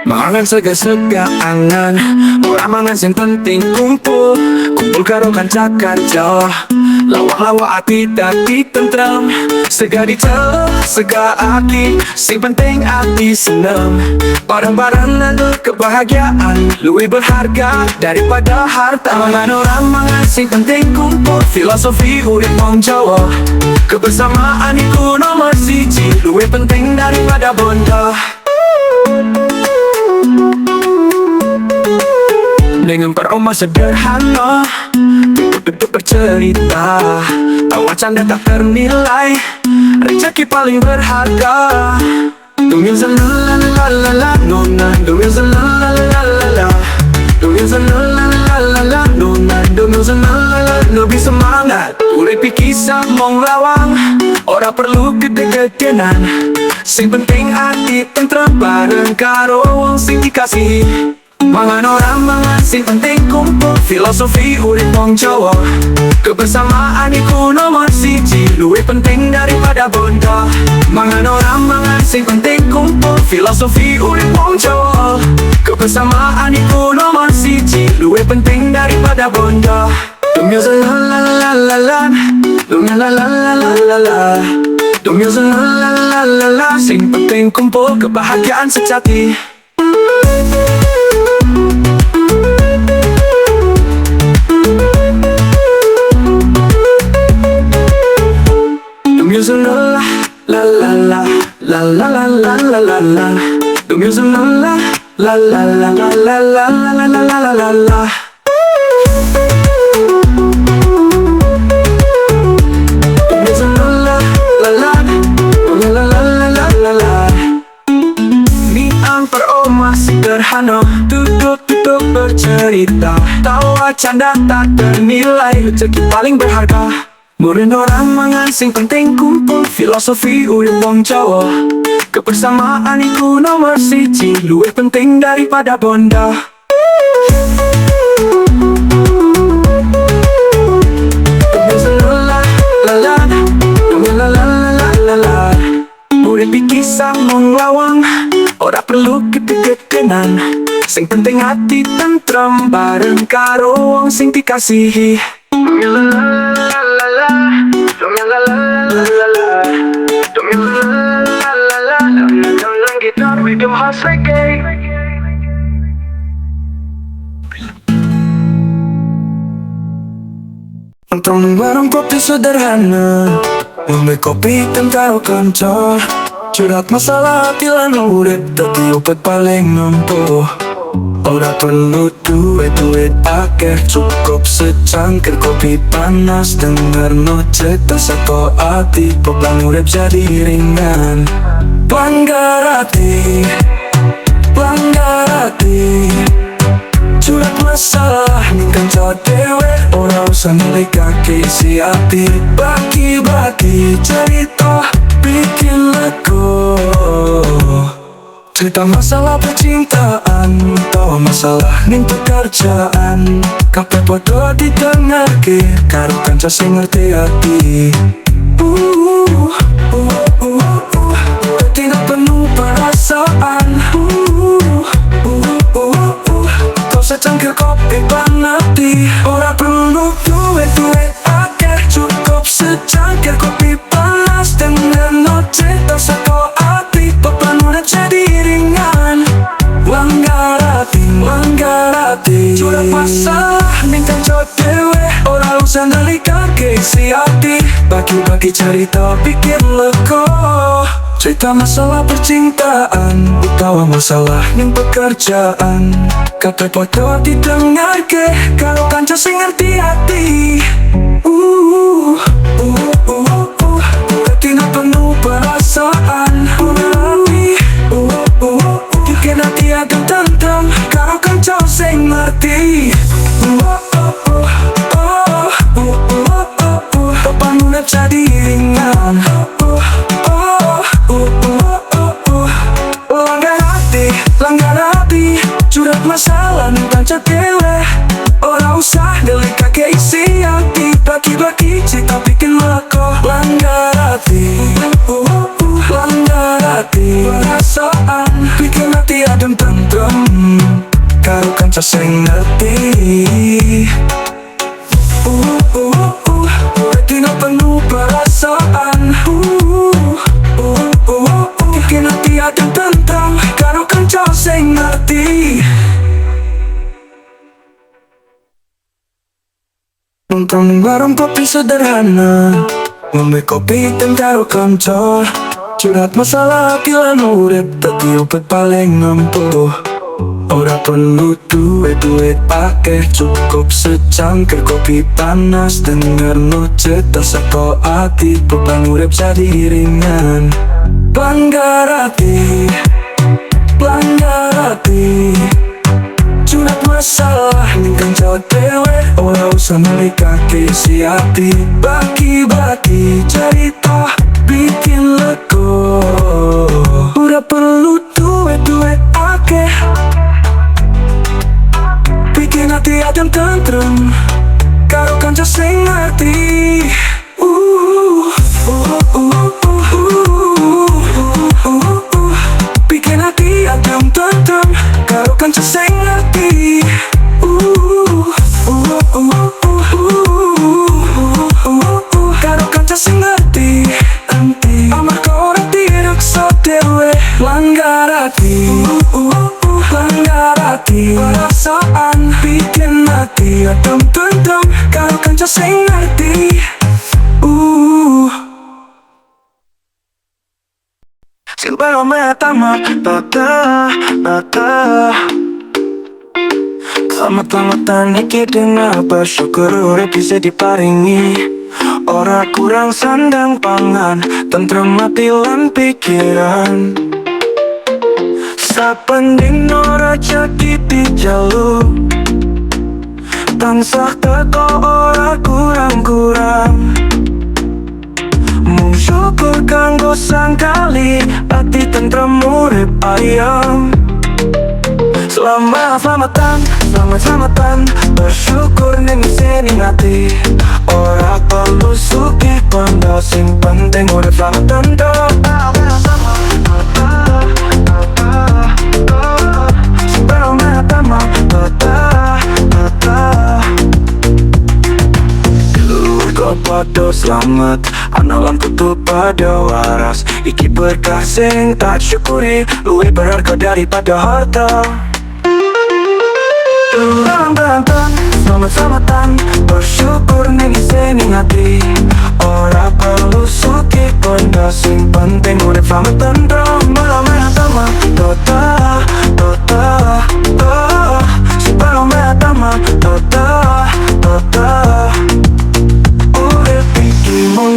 Mangan sega-sega angan, ora mangan sing penting kumpul. Kumpul karo kanca kanca, lawak-lawak ati dadi tentrem. Sega diceluk, sega ati, sing penting ati seneng. Bareng-bareng lalu kebahagiaan luwih berharga daripada harta. Mangan ora mangan sing penting kumpul, filosofi urip wong Jawa. Kebersamaan iku nomor siji, luwih penting daripada bondo. Dengan peroma sederhana, duduk bercerita, tawa canda tak ternilai, rezeki paling berharga. Dumil zalalalala, nona, dumil zalalalala, dumil zalalalala, nona, dumil zalalalala. Lebih semangat, urip kisah mong lawang, ora perlu gede-gedenan. Sing penting hati tentrem bareng karo wong sing dikasihi. Mangan ora mangan sing penting kumpul, filosofi urip wong Jawa. Kebersamaan iku nomor siji, luwih penting daripada bondo. Mangan ora mangan sing penting kumpul, filosofi urip wong Jawa. Kebersamaan iku nomor siji, luwih penting daripada bondo. Dumil zalalalala, dumil zalalalala, dumil zalalalala. Sing penting kumpul, kebahagiaan sejati. La la la la la la la la la la. The music la la la la la la la la la la la la la. The music la la la la la la la la la. Niang peroma sederhana, duduk-duduk bercerita, tawa canda tak ternilai, rezeki paling berharga. Murid orang mangan sing penting kumpul, filosofi urip wong Jawa. Kebersamaan iku nomor siji, luwih penting daripada bondo. Urip kisah mong lawang, ora perlu gede-gedenan. Sing penting hati tentrem bareng karo wong sing dikasihi. Nongkrong bareng kopi sederhana, ngombe kopi karo kanca, curhat masalah hati lan urip dadi obat paling nempuh. Ora perlu duit akeh, cukup secangkir kopi panas, dengerno cerita saka ati, beban urip jadi ringan. Pelanggar hati, curhat masalah ning kanca dhewe, ora usah nelikake isi ati. Bagi-bagi cerita, bikin lagu, cerita masalah percintaan, atau masalah ning pekerjaan. Kabeh padha didengarke karo kanca sing ngerti ati. Tidak penuh perasaan. Kau secangkir kopi panati, ora perlu duit akeh, cukup secangkir kopi panas, dengan cerita saka ati, beban udah jadi ringan. Langgar hati, curhat masalah ning kanca dhewe, ora usah nelikake isi ati. Bagi-bagi cerita bikin lega, cerita masalah percintaan, utawa masalah ning pekerjaan. Kabeh padha didengarke karo kanca sing ngerti ati. Tidak penuh perasaan. Bikin hati agak tentrem karo kanca sing ngerti. Beban urip jadi ringan. Langgar hati, curhat masalah ning kanca dhewe, ora usah nelikake isi hati perasaan bikin hati adem tentrem karo kanca sing ngerti. Dino penuh perasaan bikin hati adem tentrem karo kanca sing ngerti. Nongkrong warung kopi sederhana, ngombe kopi hitam karo kanca, curhat masalah lan urip dadi obat paling nempuh. Ora perlu duit akeh, cukup secangkir kopi panas, dengerno cerita saka ati, beban urip jadi ringan. Pelanggar hati curhat masalah ning kanca dhewe, ora usah melikake isi hati. Bagi-bagi cerita bikin lega, ora perlu duit akeh, bikin hati adem tentrem karo kanca sing ngerti. Bikin hati adem tentrem karo kanca sing ngerti. Karo kanca sing ngerti. Amarga ora direksa dhewe. Langgar hati perasaan bikin hati adem tentrem karo kanca sing ngerti. Silbero metama Selamat-lamatan iki dengar bersyukur urip bisa diparingi. Ora kurang sandang pangan, tentrem hati lan pikiran. Saben dina raja dijalu, tansah teko ora kurang-kurang. Mung syukur kanggo sangkali, ati tentrem urip ayam. Selamat-selamatan, bersyukur ning sini hati. Ora perlu sugih kondo, sing penting urip selamat tentrem. Padha selamat, analan kutu pada waras. Iki berkah sing tak syukuri, luwih berharga daripada harta. Selamat-selamatan, bersyukur ning sini hati. Ora perlu sugih kondo, sing penting urip selamat tentrem. Malam-malam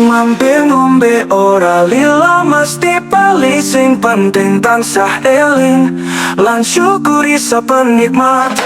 mampir ngombe ora lila mesti bali, sing penting tansah eling lan syukuri saben nikmat.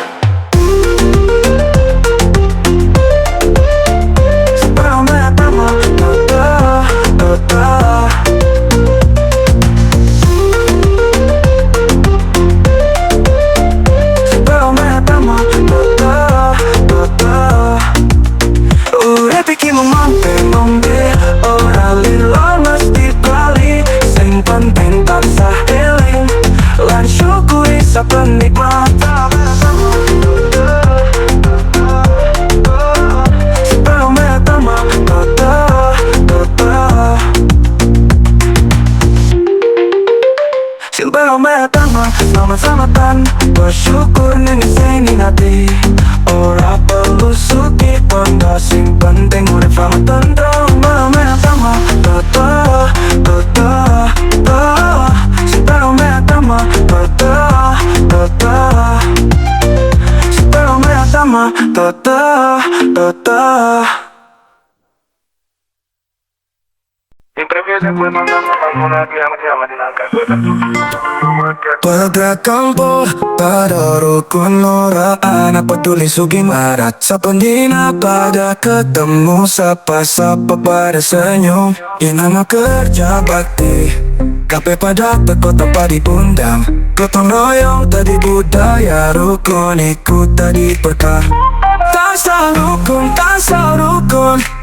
Penikmat selamat-selamatan, bersyukur ning sini hati. Ora perlu sugih kondo, sing penting urip selamat tentrem. Pada kampung, pada rukun ora anak peduli sugi marat. Sapendina pada ketemu, sapa-sapa pada senyum. Yang nama kerja bakti, kape pada teko tanpa dipundang. Gotong royong tadi budaya, rukun ikut tadi berkah. Tansah rukun,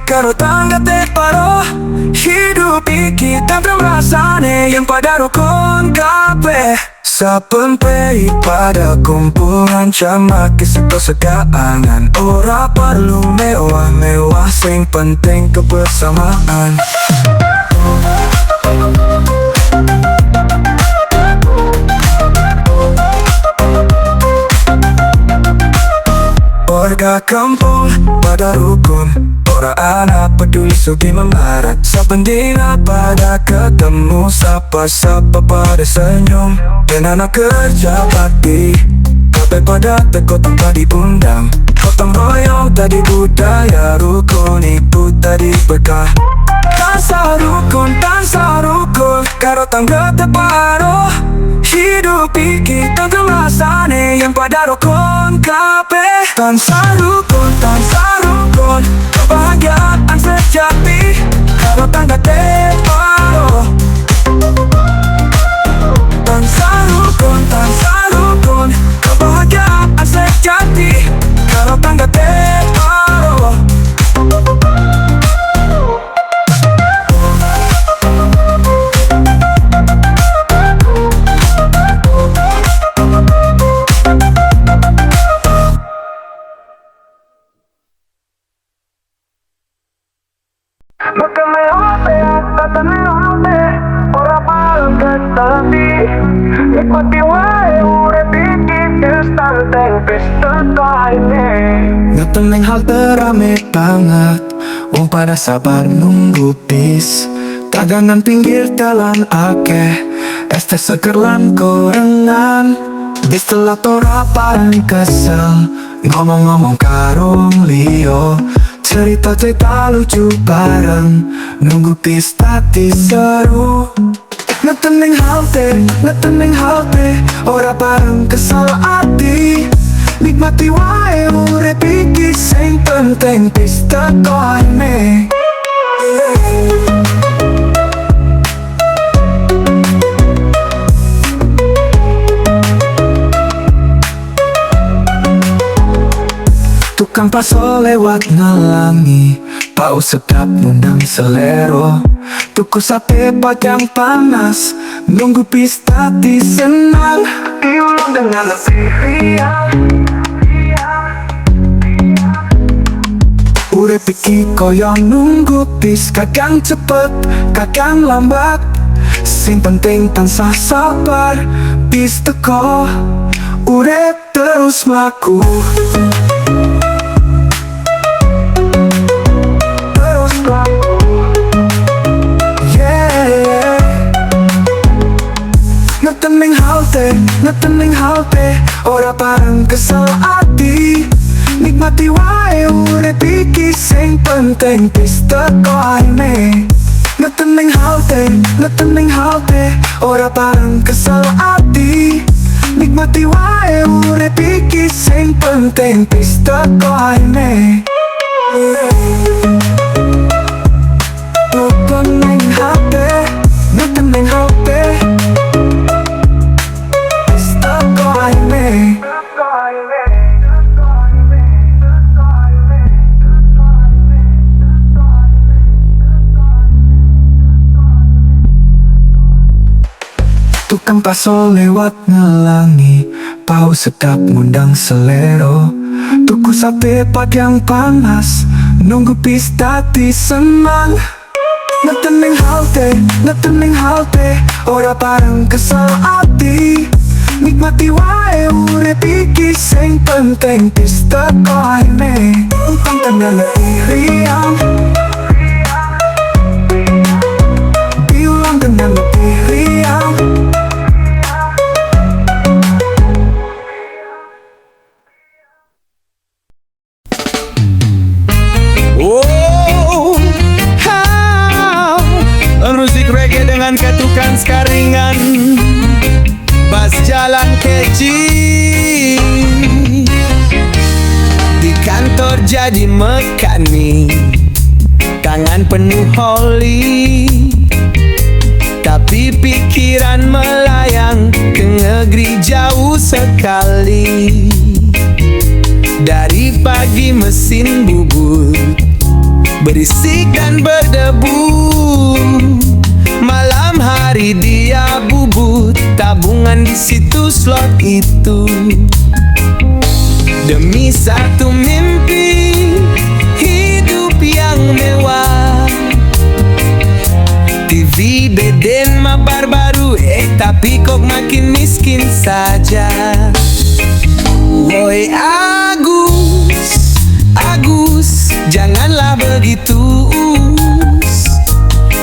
karo tangga te paro. Hidup iki pikir tentrem rasane yang pada rukun kabeh. Saben pei pada kumpulan jamak seto segaangan. Ora perlu mewah-mewah, sing penting kebersamaan. Warga kampung pada rukun, ora anak peduli sugi melarat. Saben dina pada ketemu, sapa-sapa pada senyum. Dan anak kerja bakti, kabeh pada teko tanpa diundang. Gotong royong tadi budaya, rukun ibu tadi berkah. Tansa rukun, karo tangga teparo. Hidup iki tentrem rasane yang pada rukun kabeh. Tansa rukun, kebahagiaan sejati karo tangga teparo. Tansa rukun, kebahagiaan sejati karo tangga teparo. Nikmati wae urip iki tentang pesta kaine. Ngeteneng hal terame banget, wong pada sabar nunggu bis. Dagangan pinggir jalan akeh, es teh seger lan gorengan. Bis telat ora paling kesel, ngomong-ngomong karo liyo. Cerita-cerita lucu bareng, nunggu bis tadi seru. Ngeteneng halte, ora bareng kesel ati. Nikmati wae urip iki, sing penting bis teko ae. Tukang paso lewat ngalangi, bau sedap ngundang selero. Tuku sate padang panas, nunggu bis tadi senang. Diulung dengan lebih riang. Urip iki koyo nunggu bis, kadang cepet, kadang lambat. Sing penting tansah sabar, bis teko, urip terus mlaku. Ngeteneng halte, ora bareng kesel ati. Nikmati wae urip iki, sing penting bis teko ae. Ngeteneng halte, ora bareng kesel ati. Nikmati wae urip iki, sing penting bis teko ae. Ngeteneng halte, tukang paso lewat ngelangi, bau sedap ngundang selero. Tuku sate padang panas, nunggu bis tadi senang. Ngeteneng halte, ora bareng kesel ati. Nikmati wae urip iki, sing penting bis teko ae. Utang tenan riang, diulang dengan lebih riang. Musik reggae dengan ketukan skaringan, bass jalan kecil. Di kantor jadi mekanik, tangan penuh holi, tapi pikiran melayang ke negeri jauh sekali. Dari pagi mesin bubut berisik dan berdebu, hari dia bubut tabungan di situ slot itu. Demi satu mimpi hidup yang mewah, TV beden mabar baru, tapi kok makin miskin saja. Woi Agus, Agus, janganlah begitu.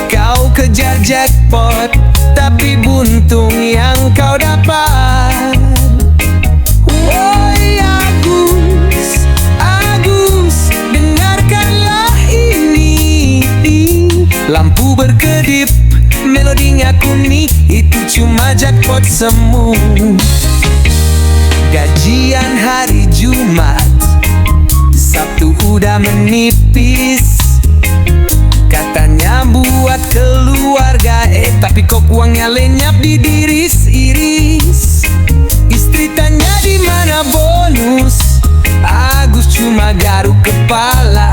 Kau kejar jackpot, tapi buntung yang kau dapat. Woi Agus, Agus, dengarkanlah ini. Lampu berkedip, melodinya kuning, itu cuma jackpot semu. Gajian hari Jumat, Sabtu udah menipis. Katanya buat keluarga, tapi kok uangnya lenyap di diris-iris. Istri tanya di mana bonus, Agus cuma garuk kepala.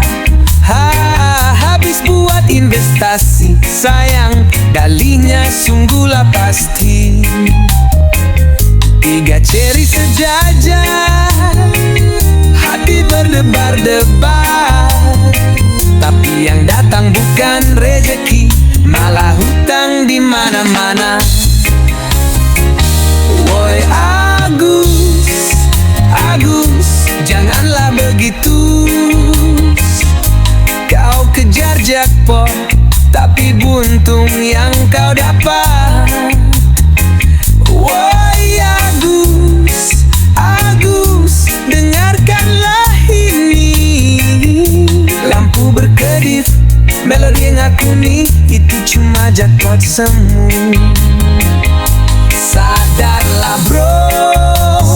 Habis buat investasi, sayang dalinya sungguhlah pasti. 3 ceri sejajar, hati berdebar-debar. Tapi yang datang bukan rezeki, malah hutang di mana-mana. Woi Agus, Agus, janganlah begitu. Kau kejar jackpot, tapi buntung yang kau dapat. Woi Agus, Agus, dengarkanlah ini. Lampu berkedip, melodinya kuning, itu cuma jackpot semu. Sadarlah bro,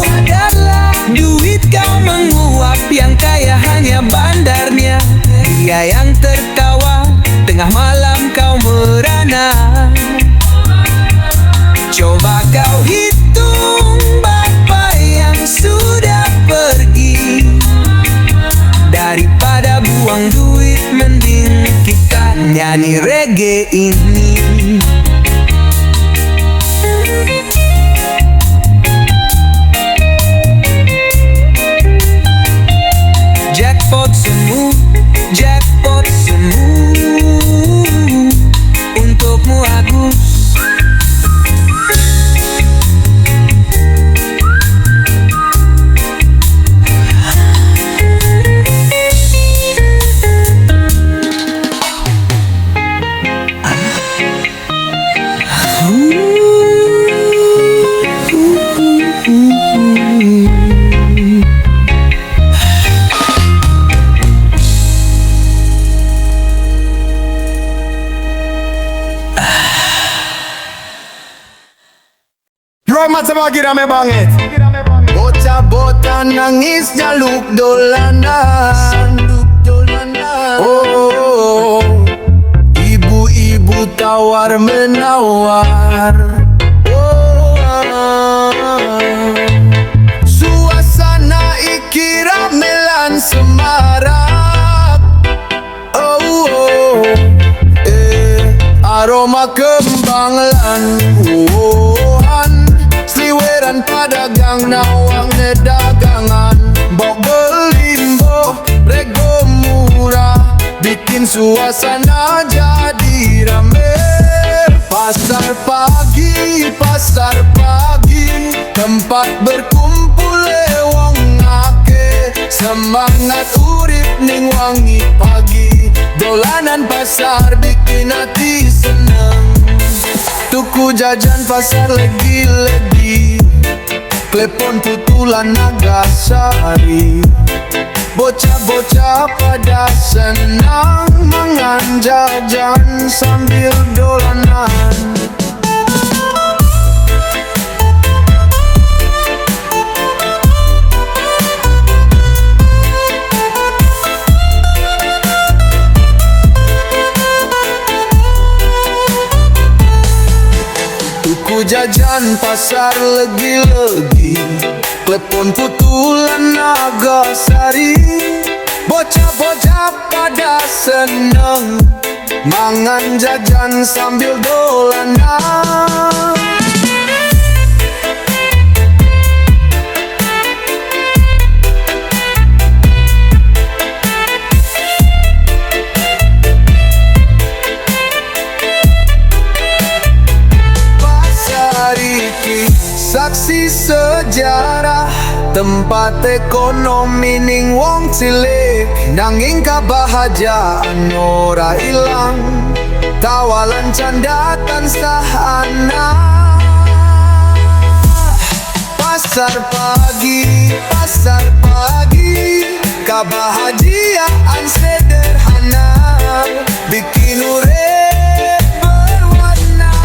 sadarlah, duit kau menguap, yang kaya hanya bandarnya. Dia yang tertawa, tengah malam kau merana. Coba kau hitung berapa yang sudah pergi. Daripada buang duit, mending kita nyanyi reggae ini. Jackpot semu, jackpot semu, untukmu Agus. Mata bagi rame banget. Bocah-bocah nangis jaluk dolanan. Oh, ibu-ibu tawar menawar. Suasana ikira melan semarak. Aroma kembang lan sliweran padagang nawang nedagangan. Bok belimbo rego murah, bikin suasana jadi rame. Pasar pagi, tempat berkumpul wong ngake. Semangat urip ning wangi pagi, dolanan pasar bikin hati seneng. Tuku jajan pasar legi-legi, klepon putulan Nagasari. Bocah-bocah pada senang mangan jajan sambil dolanan. Tuku jajan pasar legi-legi, klepon putulan Nagasari. Bocah-bocah pada seneng mangan jajan sambil dolanan. Pasar iki saksi sejarah, tempat ekonomi ning wong cilik. Nanging kabahagiaan ora ilang, tawalan canda tansah ana. Pasar pagi, kebahagiaan sederhana bikin urip berwarna.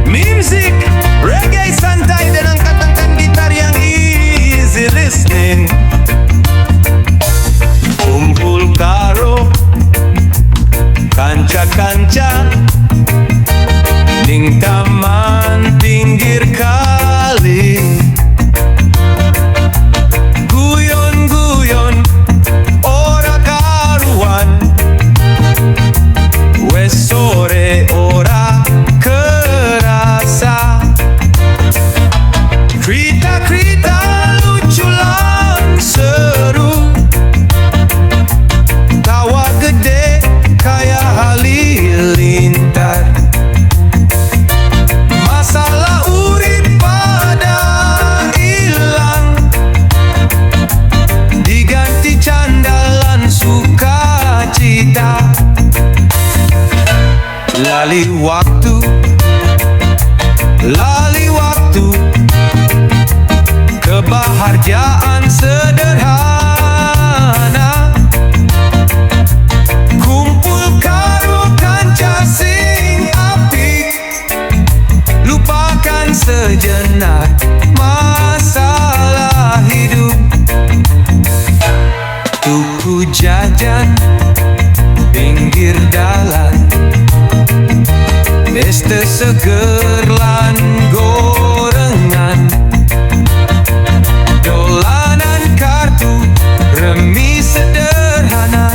Music, reggae santai dan angkat-angkat gitar yang easy listening. Kumpul karo kanca-kanca ning taman pinggir kali. Guyon-guyon ora karuan, wes sore ora kerasa. Cerita-cerita lucu lan seru, tawa gede kayak halilintar. Masalah urip pada hilang, diganti candalan sukacita. Lali waktu, kebahagiaan sederhana. Kumpul karo kanca sing apik, lupakan sejenak masalah hidup. Tuku jajan pinggir dalan, Mister seger lan gorengan. Dolanan kartu, remi sederhana.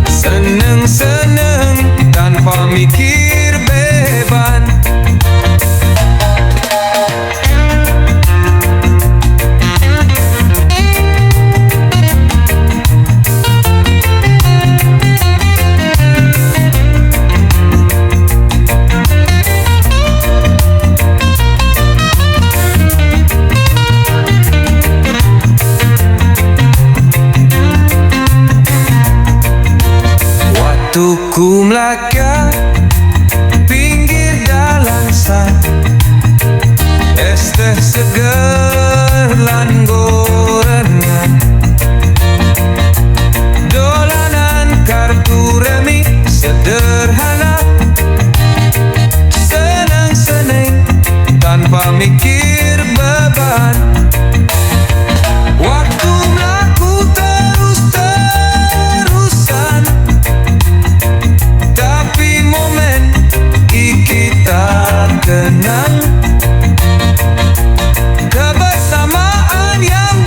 Seneng-seneng tanpa mikir beban. Tuku Melaka pinggir dalan sa, es teh seger lan gorengan. Dolanan kartu remi sederhana. Seneng-seneng tanpa mikir beban. Waktu melaku terus-terusan, tapi momen kita kenang. Kebersamaan yang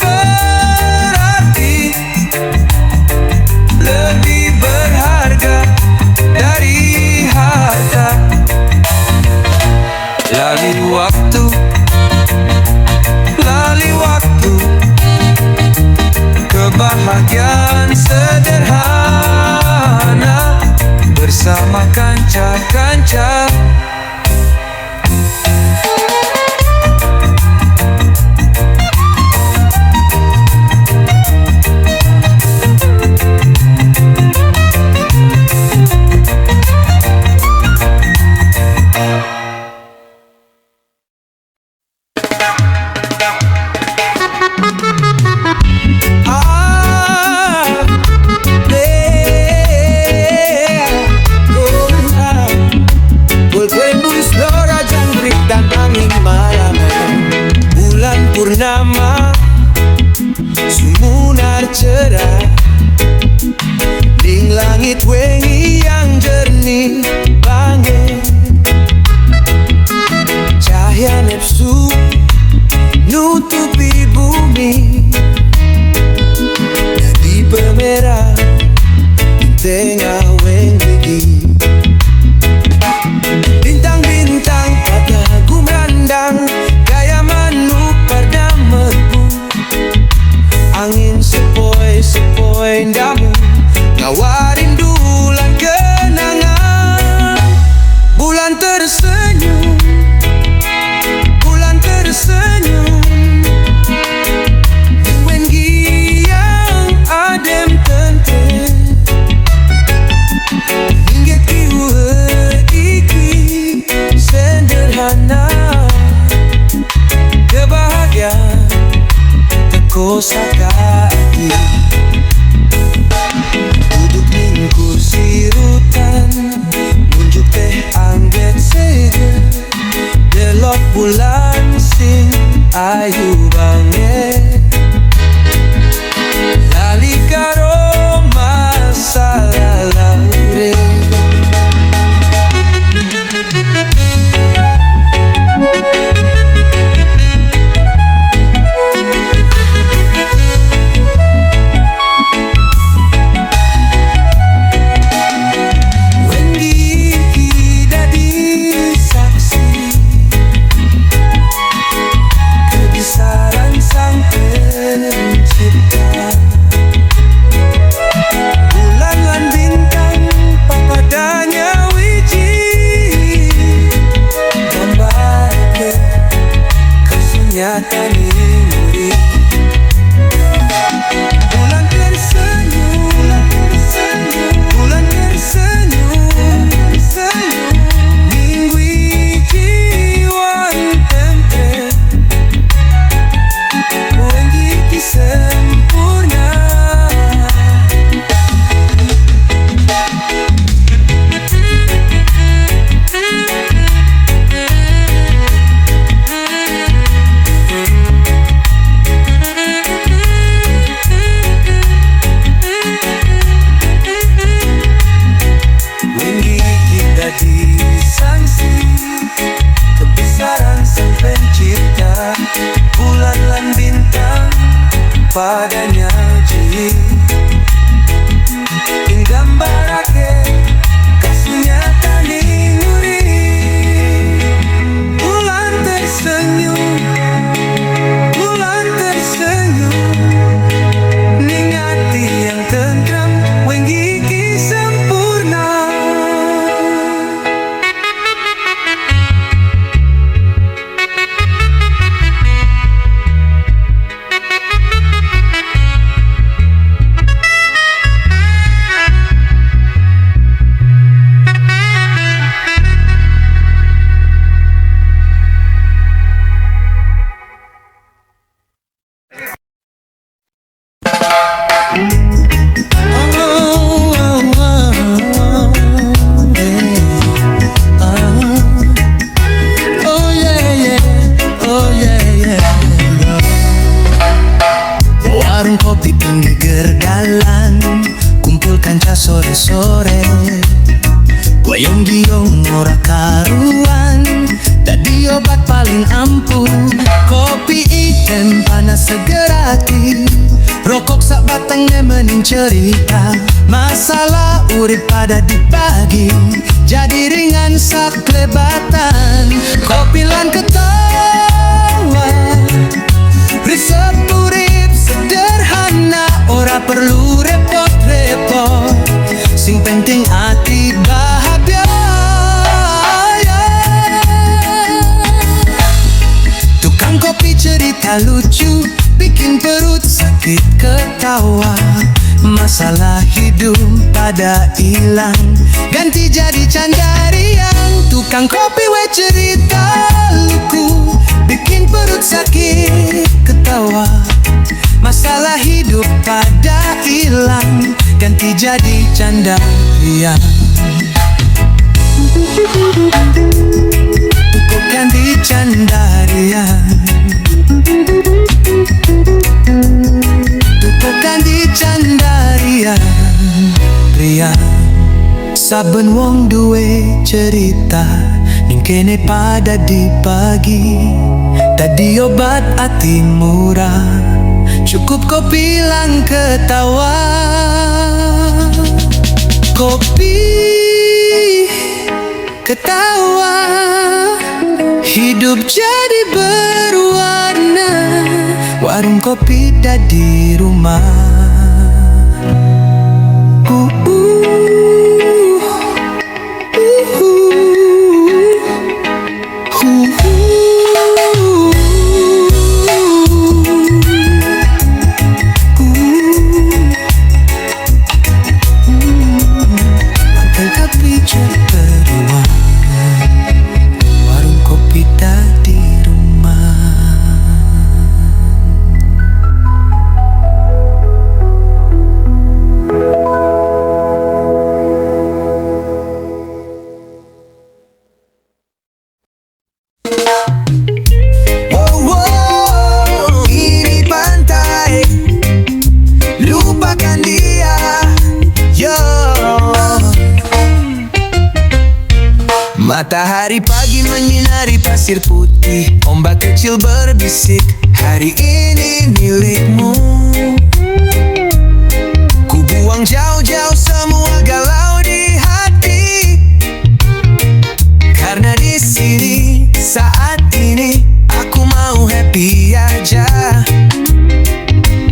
menutupi bumi, jadi pemerah di tengah wenggi. Bintang-bintang pada gumrandang, gaya manuk pada merbu. Angin sepoi-sepoi damu, ngawarin dulan kenangan. Bulan tersenyum, bulan tersenyum, wenggi yang adem tente. Hingga kiwa iki sederhana, kebahagiaan teko sakati. Duduk ning kursi rutan, munjuk teh angget seger, delok bulan sing ayu banget. Lali karo masalah laure. Padanya ji inggambarake kasunyata ning uri. Bulan tersenyum, bulan tersenyum, ning ati yang tentram, wenggi ki sempurna. Warung kopi pinggir jalan, kumpul kanca sore-sore, goyong giong ora karuan, dadi obat paling ampuh. Kopi item panas seger hati, rokok sak batang nemenin cerita. Masalah urip pada dibagi, jadi ringan sak klebatan. Kopi lan ketawa, resep urip sederhana, ora perlu repot-repot, sing penting hati bahagia. Tukang kopi cerita lucu, bikin perut sakit ketawa. Masalah hidup pada hilang, ganti jadi canda riang. Tukang kopi we cerita luku, bikin perut sakit ketawa. Masalah hidup pada hilang, ganti jadi canda riang. Tukuk ganti canda riang, tukuk ganti canda riang, riang. Saben wong duwe cerita, ning kene pada dibagi, Tadi obat hati murah, cukup kau bilang ketawa. Kopi ketawa, hidup jadi berwarna. Warung kopi dah di rumah. Warung kopi dah di rumah. Ini pantai, lupakan dia. Yo. Matahari pagi menyinari pasir putih, ombak kecil berbisik, hari ini milikmu. Ku buang jauh-jauh semua galau di hati, karena di sini saat ini aku mau happy aja.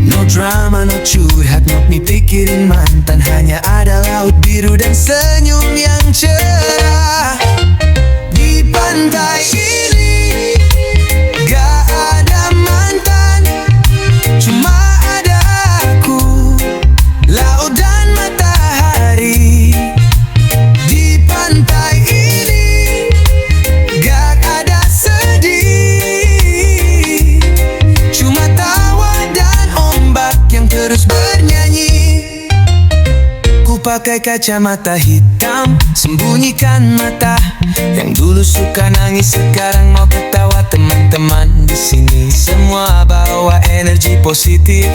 No drama, no curhat, no pikirin mantan, hanya ada laut biru dan senyum yang cerah. Di pantai ini gak ada mantan, cuma ada aku, laut dan matahari. Di pantai ini gak ada sedih, cuma tawa dan ombak yang terus bernyanyi. Ku pakai kacamata hitam, sembunyikan mata. Yang dulu suka nangis sekarang mau ketawa. Teman-teman di sini semua bawa energi positif.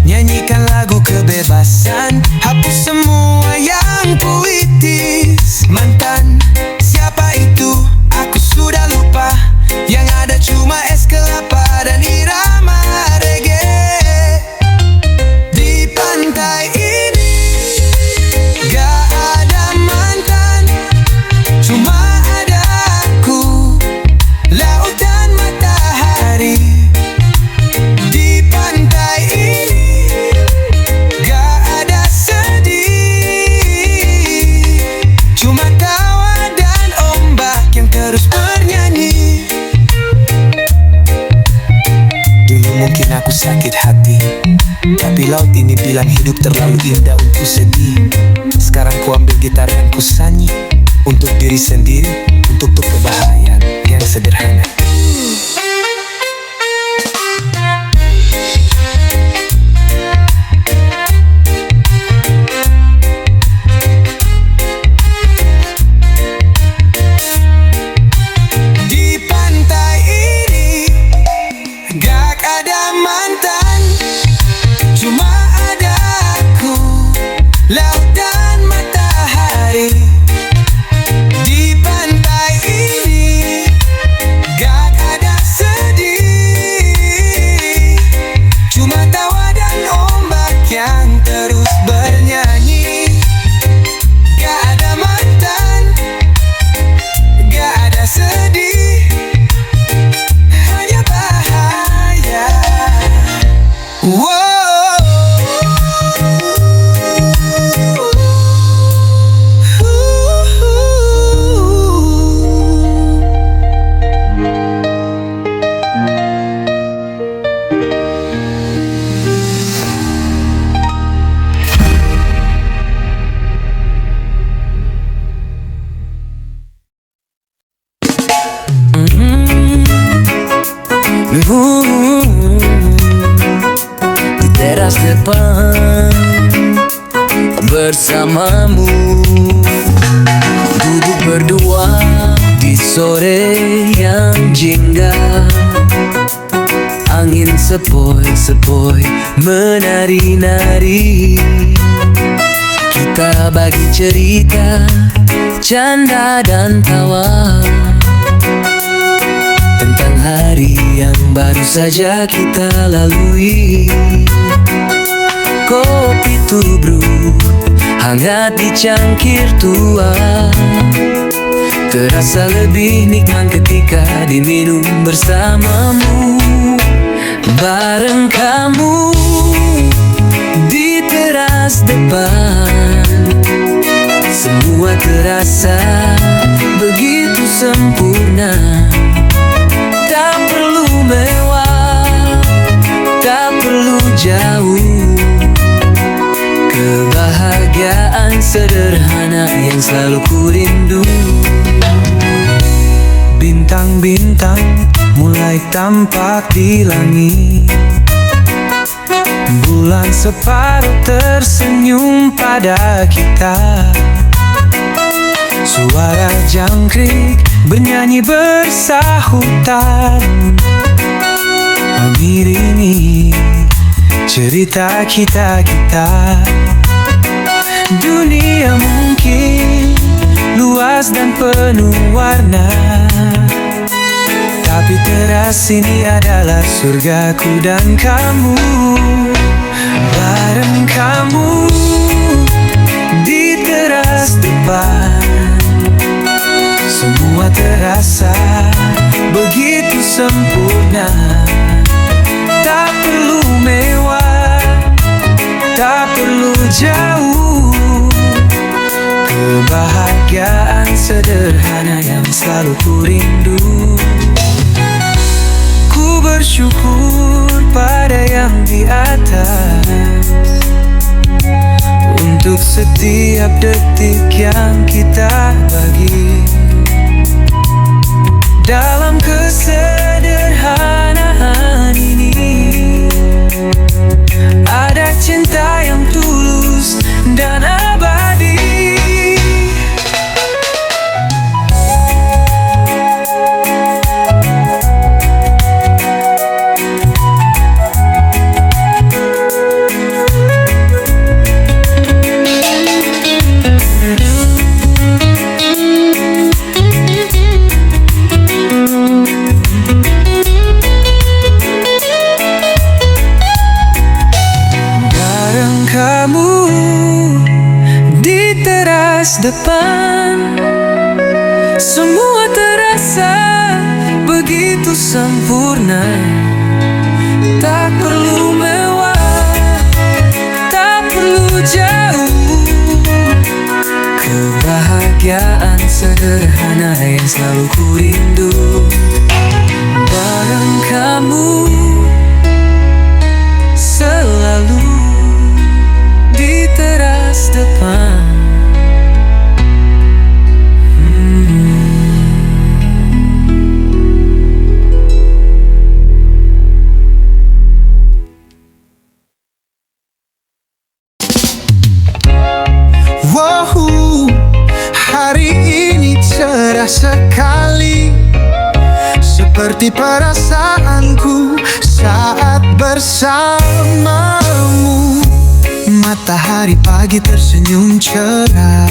Nyanyikan lagu kebebasan, hapus semua yang puitis. Mantan, siapa itu? Aku sudah lupa. Yang ada cuma es kelapa dan irama reggae. Di pantai ini gak ada mantan, cuma ada aku, laut dan matahari. Di pantai ini gak ada sedih, cuma tawa dan ombak yang terus bernyanyi. Dulu mungkin aku sakit hati, tapi laut ini bilang hidup terlalu indah untuk sedih. Sekarang ku ambil gitar dan ku sanyi, untuk diri sendiri, untuk kebahagiaan yang sederhana. Di pantai ini gak ada mantan, cuma ada aku, laut dan matahari. Di pantai ini gak ada sedih, cuma tawa dan ombak yang terus bernyanyi. Gak ada mantan, gak ada sedih, hanya bahagia. Wow. Di teras depan bersamamu, duduk berdua di sore yang jingga. Angin sepoi-sepoi menari-nari. Kita bagi cerita, canda dan tawa tentang hari saja kita lalui. Kopi tubruk hangat di cangkir tua, terasa lebih nikmat ketika diminum bersamamu. Bareng kamu di teras depan, semua terasa begitu sempurna. Tak perlu mewah, tak perlu jauh, kebahagiaan sederhana yang selalu ku rindu. Bintang-bintang mulai tampak di langit, bulan separuh tersenyum pada kita. Suara jangkrik bernyanyi bersahutan, mengiringi cerita kita-kita. Dunia mungkin luas dan penuh warna, tapi teras ini adalah surgaku dan kamu. Bareng kamu di teras depan, semua terasa begitu sempurna. Tak perlu mewah, tak perlu jauh, kebahagiaan sederhana yang selalu ku rindu. Ku bersyukur pada yang di atas untuk setiap detik yang kita bagi. Dalam kesederhanaan ini ada cinta yang tulus dan abadi. Kamu di teras depan, semua terasa begitu sempurna. Tak perlu mewah, tak perlu jauh, kebahagiaan sederhana yang selalu ku rindu. Bareng kamu selalu di teras depan. Wow, hari ini cerah sekali, seperti perasaanku saat bersamamu. Matahari pagi tersenyum cerah,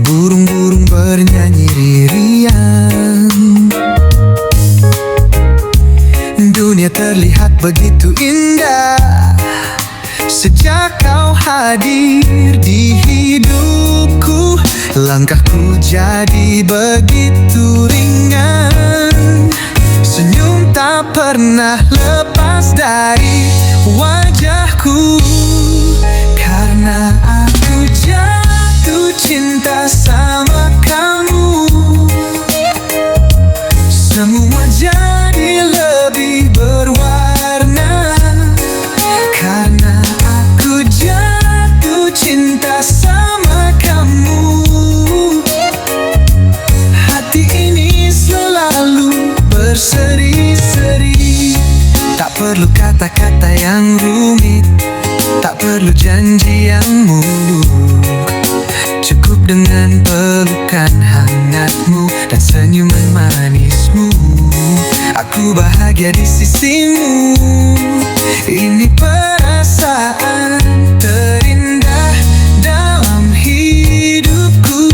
burung-burung bernyanyi riang. Dunia terlihat begitu indah sejak kau hadir di hidupku. Langkahku jadi begitu ringan, senyum tak pernah lepas dari wajahku. Karena aku jatuh cinta sama kamu, semua jadi lebih berwarna. Karena aku jatuh cinta sama kamu, hati ini selalu berseri-seri. Tak perlu kata-kata yang rumit, tak perlu janji yang muluk. Cukup dengan pelukan hangatmu dan senyuman manismu. Aku bahagia di sisimu. Ini perasaan terindah dalam hidupku.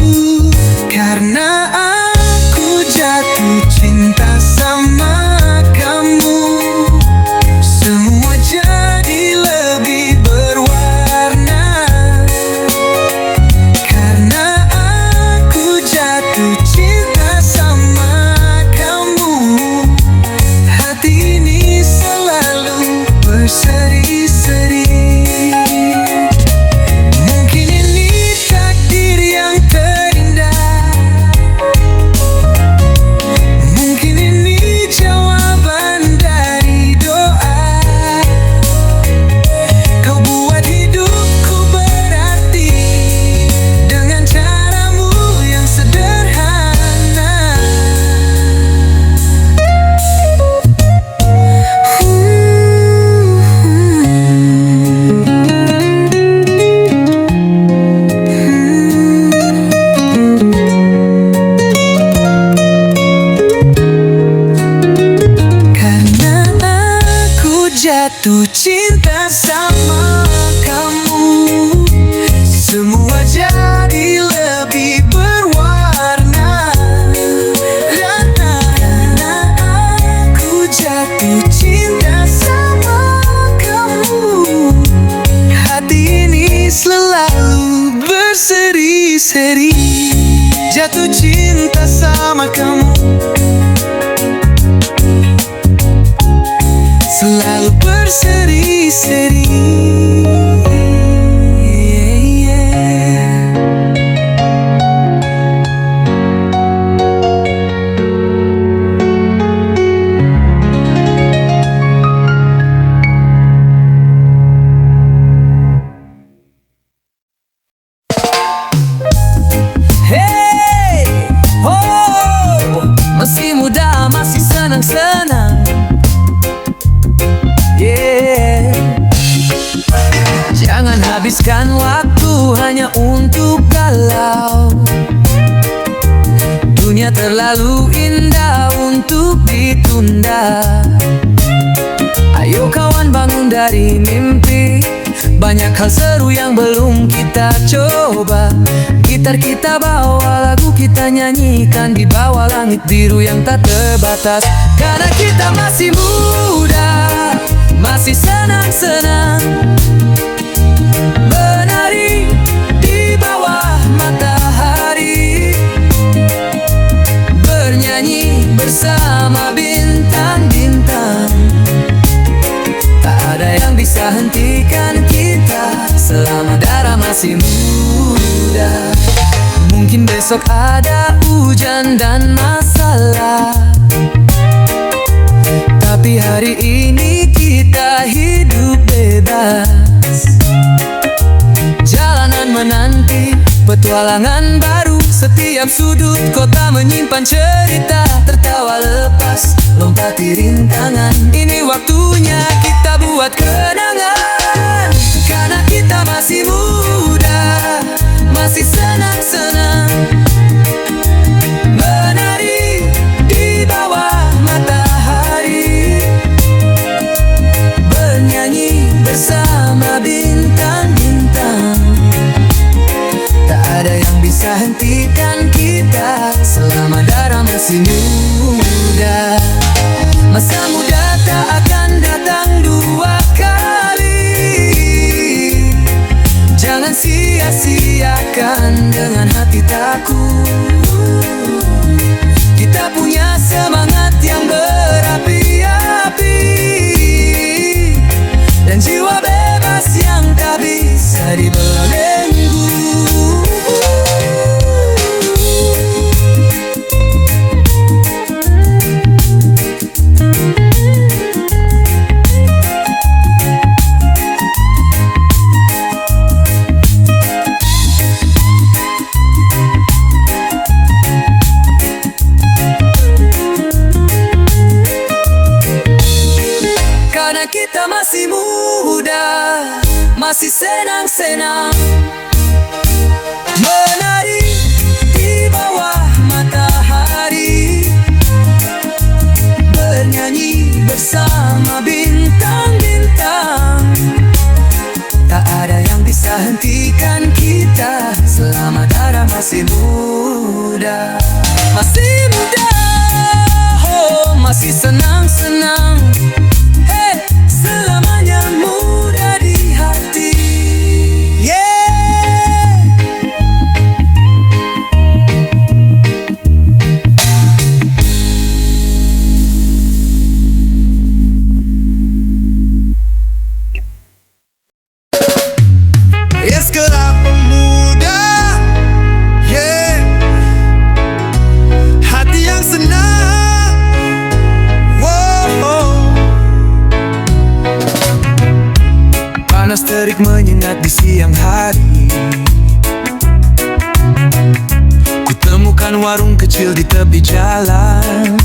Karena aku jatuh cinta jatuh cinta sama kamu, semua jadi lebih berwarna. Aku jatuh cinta sama kamu, hati ini selalu berseri-seri. Jatuh cinta sama kamu, selalu berseri-seri. Hey, oh, masih muda, masih senang-senang. Yeah. Jangan habiskan waktu hanya untuk galau. Dunia terlalu indah untuk ditunda. Ayo kawan, bangun dari mimpi. Banyak hal seru yang belum kita coba. Gitar kita bawa, lagu kita nyanyikan di bawah langit biru yang tak terbatas. Karena kita masih muda, masih senang-senang, menari di bawah matahari, bernyanyi bersama bintang-bintang. Tak ada yang bisa hentikan kita selama darah masih muda. Mungkin besok ada hujan dan masalah, tapi hari ini kita hidup bebas. Jalanan menanti petualangan baru, setiap sudut kota menyimpan cerita. Tertawa lepas, lompati rintangan. Ini waktunya kita buat kenangan. Karena kita masih muda, masih senang-senang, menari di bawah matahari, bernyanyi bersama bintang-bintang. Tak ada yang bisa hentikan kita selama darah masih muda. Masa muda tak akan datang dua kali. Jangan sia-siakan dengan hati takut. Kita punya semangat yang berapi-api dan jiwa bebas yang tak bisa dibelenggu. Karena kita masih muda, masih senang-senang, menari di bawah matahari, bernyanyi bersama bintang-bintang. Tak ada yang bisa hentikan kita selama darah masih muda. Masih muda, oh, masih senang-senang. Selamanya muda di hati. Yeah. Yes, kenapa muda? Yeah. Hati yang senang. Wow. Panas terik menyengat di siang hari. Kutemukan warung kecil di tepi jalan.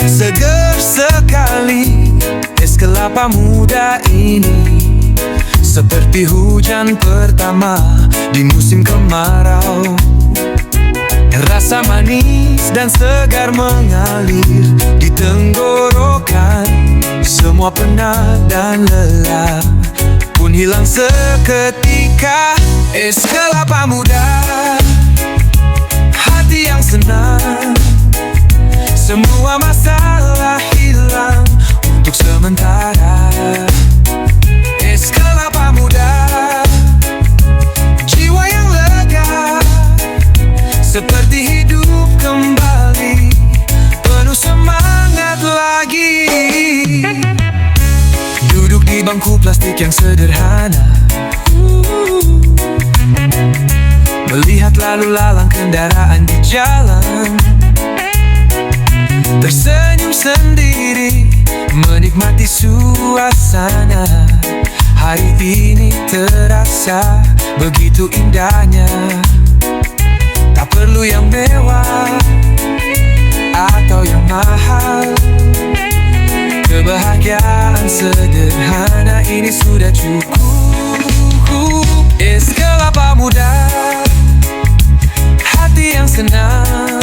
Seger sekali es kelapa muda ini, seperti hujan pertama di musim kemarau. Rasa manis dan segar mengalir di tenggorokan. Semua Semua penat dan lelah pun hilang seketika. Es kelapa muda, hati yang senang. Semua masalah hilang untuk sementara. Es kelapa muda, jiwa yang lega, seperti hidup kembali, penuh semangat lagi. Duduk di bangku plastik yang sederhana, melihat lalu lalang kendaraan di jalan, tersenyum sendiri, menikmati suasana. Hari ini terasa begitu indahnya. Tak perlu yang mewah atau yang mahal, kebahagiaan sederhana ini sudah cukup. Es kelapa muda, hati yang senang.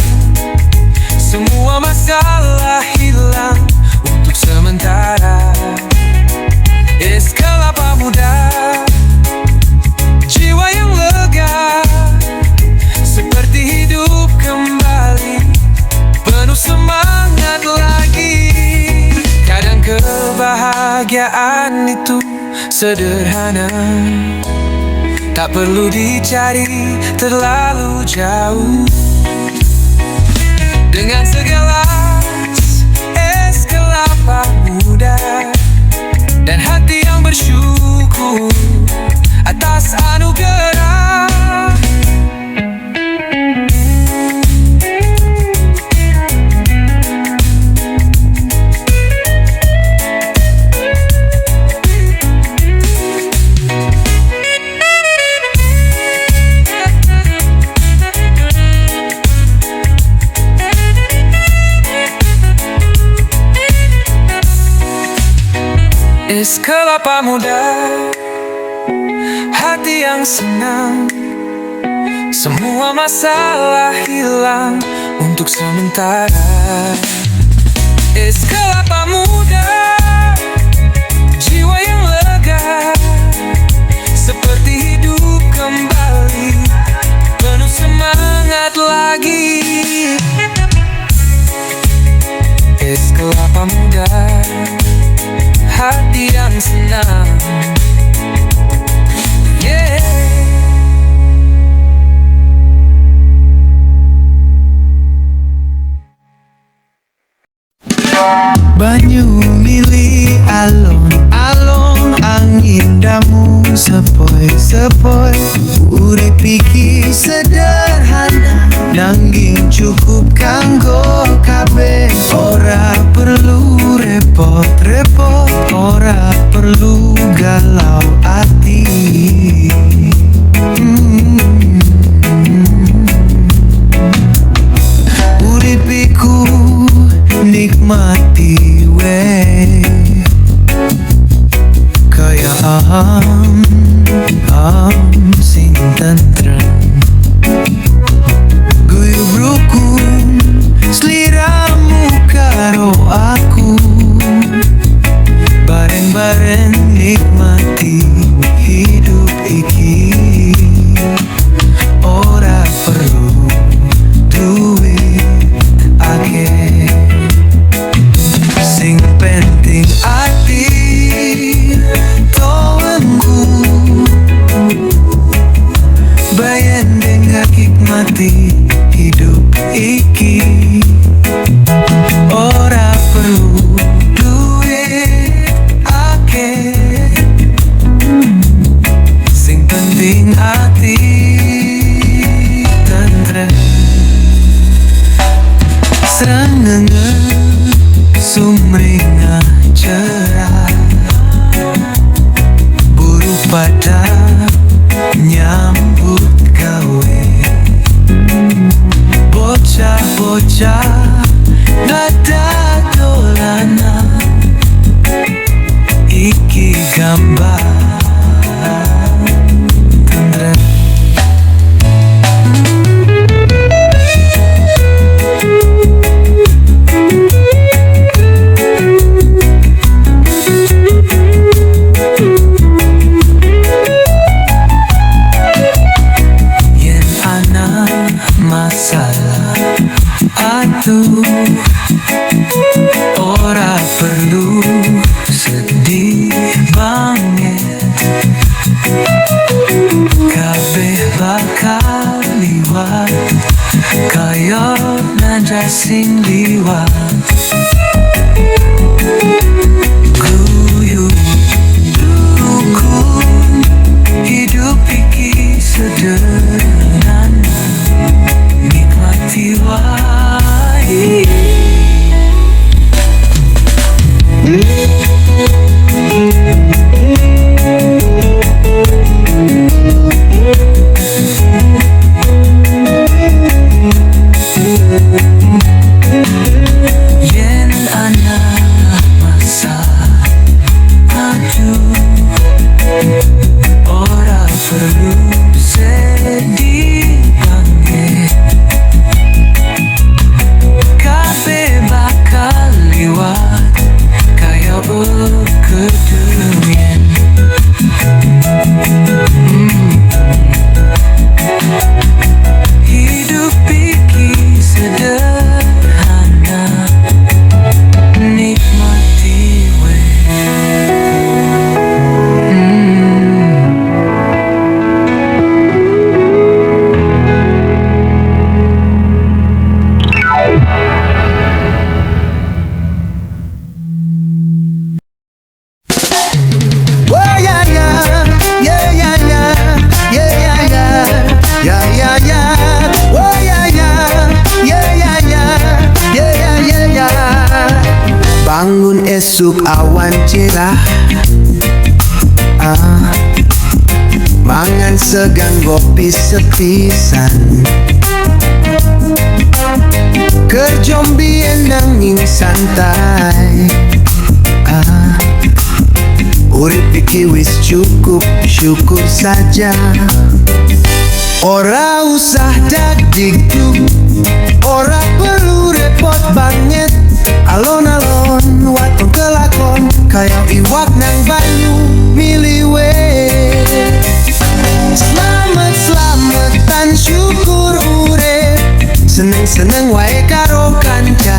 Semua masalah hilang untuk sementara. Es kelapa muda, jiwa yang lega, seperti hidup kembali, penuh semangat lagi. Kadang kebahagiaan itu sederhana, tak perlu dicari terlalu jauh. Dengan segelas es kelapa muda dan hati yang bersyukur atas anugerah. Es kelapa muda, hati yang senang. Semua masalah hilang untuk sementara. Es kelapa muda, jiwa yang lega, seperti hidup kembali, penuh semangat lagi. Es kelapa muda, hati yang senang. Yeah. Banyu mili alon-alon, angin damu sepoi-sepoi. Urip iki sederhana, nanging cukup kanggo kabeh. Ora perlu repot-repot, ora perlu galau ati. Urip iku nikmati we, kaya sing tentrem. Guyub rukun sliramu karo aku, bareng-bareng nikmati hidup iki. Ora perlu duit akeh, sing penting ati toanku, bayan dengan hikmati hidup iki. Ora perlu duit akeh, sing penting ati tentrem. Srengenge sumringah cerah, buruh pada nyambut gawe. Bocah-bocah nada dolanan, iki gambar tentrem. ora perlu sedih banget, kabeh bakal liwat kaya nanja sing liwat. Guyub rukun hidup iki sederhana, nikmati wae. Yen ana masa maju, ora perlu sedih banget, kabeh bakal liwat kaya kedemen. Hidup iki sederhana, nikmati we. Bangun esok awan cerah, mangan segang kopi sepisan, kerja mbien nanging santai. Urip iki wis cukup, syukur saja. Ora usah dagdikduk, ora perlu repot banget. Alon-alon, waton kelakon, kaya iwak nang banyu miliwe. Selamat-selamatan syukur urip, seneng-seneng wae karo kanca.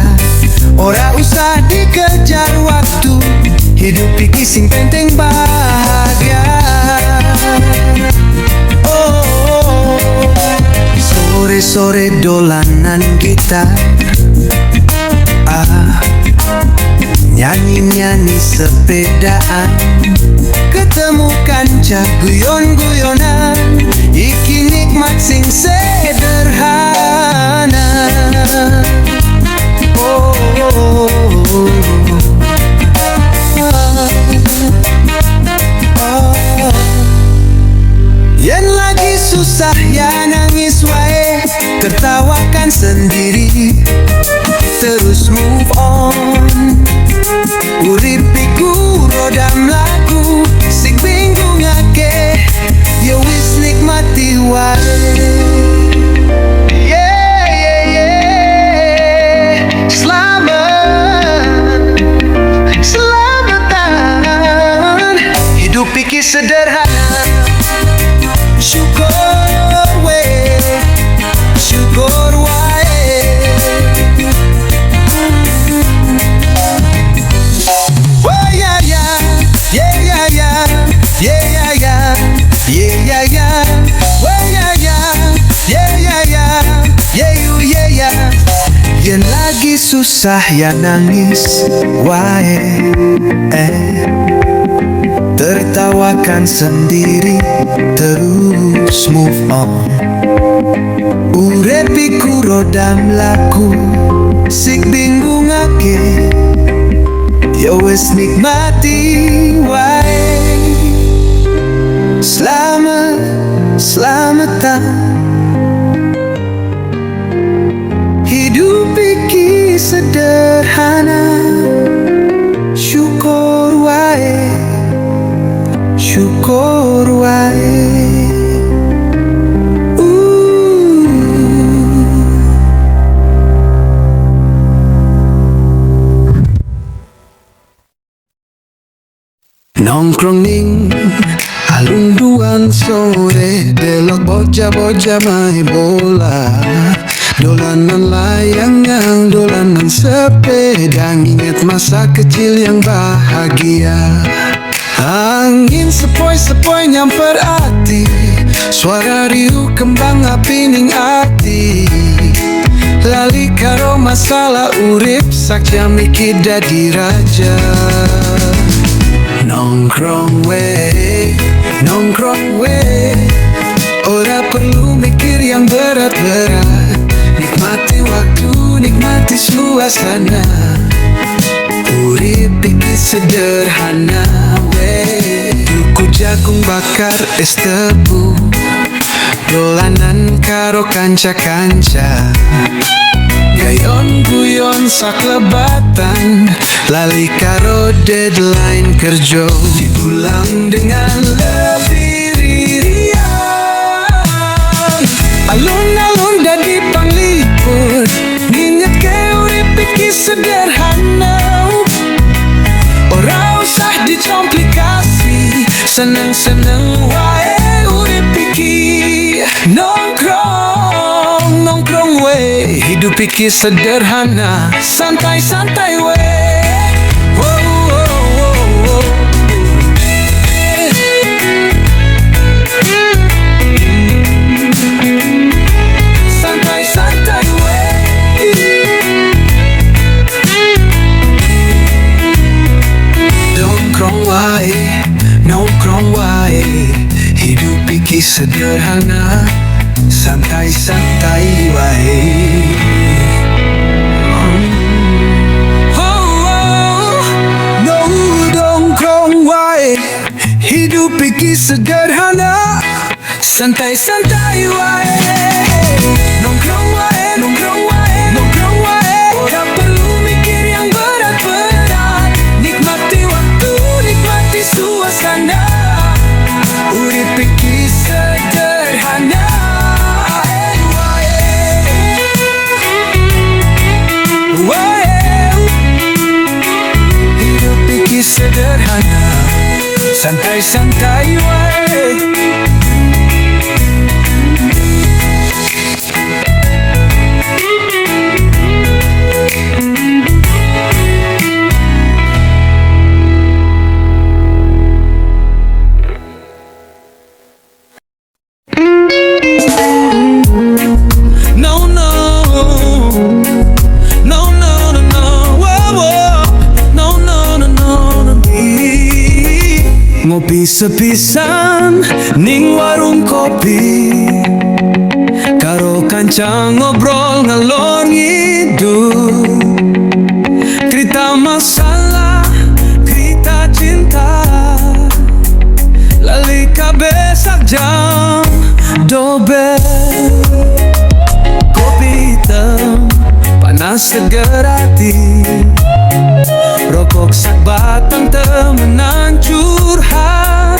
Ora usah dikejar waktu, hidup iki sing penting bahagia. Sore-sore dolanan gitar, nyanyi-nyanyi sepedaan, ketemu kanca guyon-guyonan, iki nikmat sing sederhana. Yen lagi susah ya nangis wae, tertawakan sendiri, terus move on. Urip iku roda mlaku, sing bingung akeh, ya wis nikmati wae. Selamatan, hidup iki sederhana, syukur we, syukur wae. Oh yeah yeah, yeah yeah yeah, yeah yeah yeah, yeah yeah yeah. Oh yeah yeah, yeah yeah yeah, yeah you yeah yeah. Yen lagi susah ya nangis wae, tertawakan sendiri, terus move on. Urip iku roda mlaku, sing bingung akeh, ya wis nikmati wae. Selamatan, hidup iki sederhana, syukur wae, syukur wae. Nongkrong ning alun-alun sore, delok bocah-bocah main bola, Dolanan layangan, dolanan sepeda, ingat masa kecil yang bahagia. Angin sepoi-sepoi nyamper hati, suara riuh kembang api ning ati. Lali karo masalah urip, sakja mikir dadi raja. Nongkrong we, ora perlu mikir yang berat-berat. Nikmati waktu, nikmati suasana. Urip iki sederhana we. Tuku jagung bakar es tebu, dolanan karo kanca-kanca. Gayon guyon saklebatan, lali karo deadline kerja. Diulang dengan lebih riang, alun-alun dadi panglipur. Nginget ke urip iki sederhana, ora usah dicomplikasi. Seneng-seneng wae urip iki. Nongkrong we, hidup iki sederhana, santai-santai we. Santai-santai we. Nongkrong wae, hidup iki sederhana, santai-santai wae. Nongkrong wae, hidup iki sederhana, santai-santai wae. Nongkrong wae, nongkrong wae, nongkrong wae. Ora perlu mikir yang berat-berat. Nikmati waktu, nikmati suasana. Urip iki sederhana. Hidup iki sederhana, santai-santai wae. Ngopi sepisan ning warung kopi, karo kanca ngobrol ngalor ngidul. Cerita masalah, cerita cinta, lali kabeh sak jam dobel. Kopi hitam panas seger hati, rokok sak batang temenan curhat.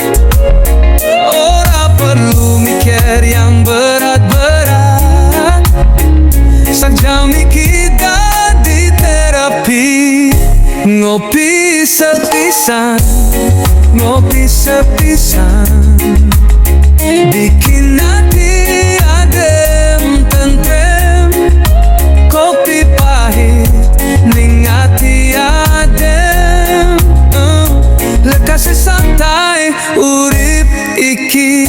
Ora perlu mikir yang berat-berat, sak jam iki dadi terapi. Ngopi sepisan, ngopi sepisan, bikin hati adem tentrem. Kopi pahit ning hati adem, lekas santai urip iki.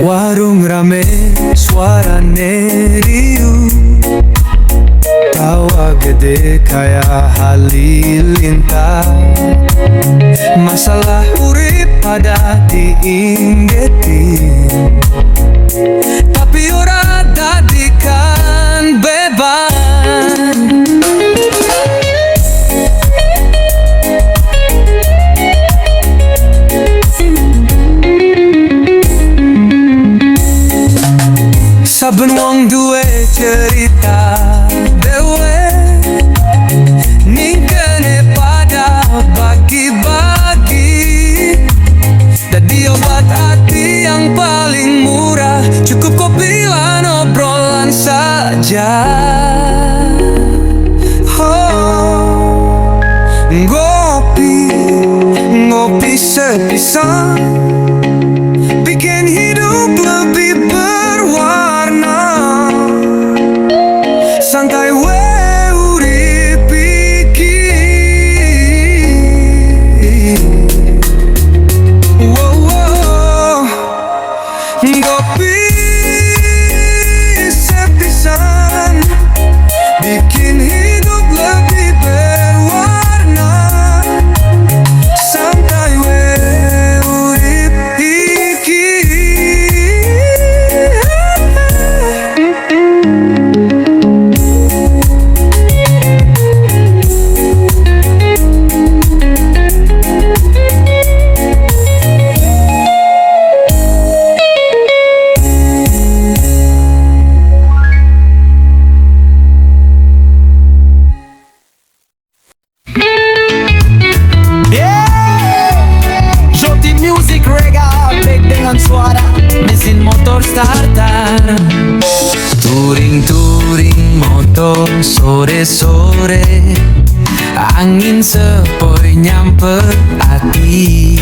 Warung rame, suarane riuh, tawa gede kayak halilintar. Masalah urip pada diinggetin, tapi ora dadikan beban. Saben wong duwe cerita dewe, ning kene pada bagi-bagi. Dadi obat hati yang paling sepisan, bikin hidup lebih berwarna. Santai we urip iki. Wow, ngopi sepisan, bikin hidup lebih berwarna. Santai we urip iki. Joti Music Rega, baik dengan suara mesin motor starter. Touring motor sore-sore, angin sepoi nyampe hati.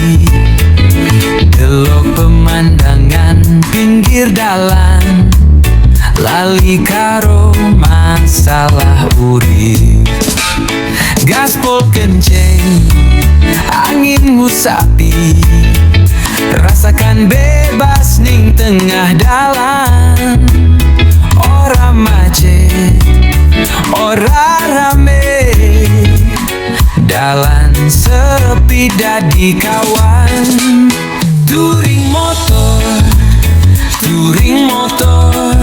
Delok pemandangan pinggir dalan, lali karo masalah urip. Gaspol kenceng, angin ngusapi, rasakan bebas ning tengah dalan. Ora macet, ora rame, dalan sepi dadi kawan. Touring motor,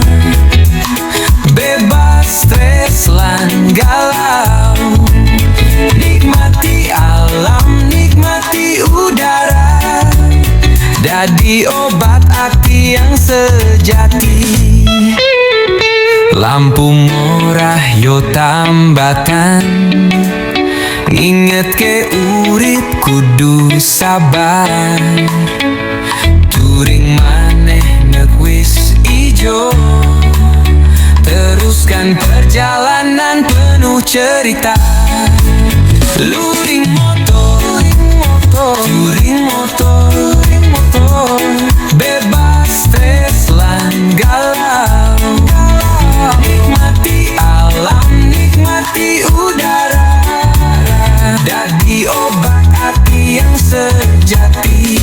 bebas stres lan galau. Nikmati alam, nikmati udara, dadi obat hati yang sejati. Lampu murah yo tambahkan, inget ke urip kudu sabar. Touring maneh ngewis ijo, teruskan perjalanan penuh cerita. Touring motor, bebas stres lan galau. Nikmati alam, nikmati udara, dadi obat hati yang sejati.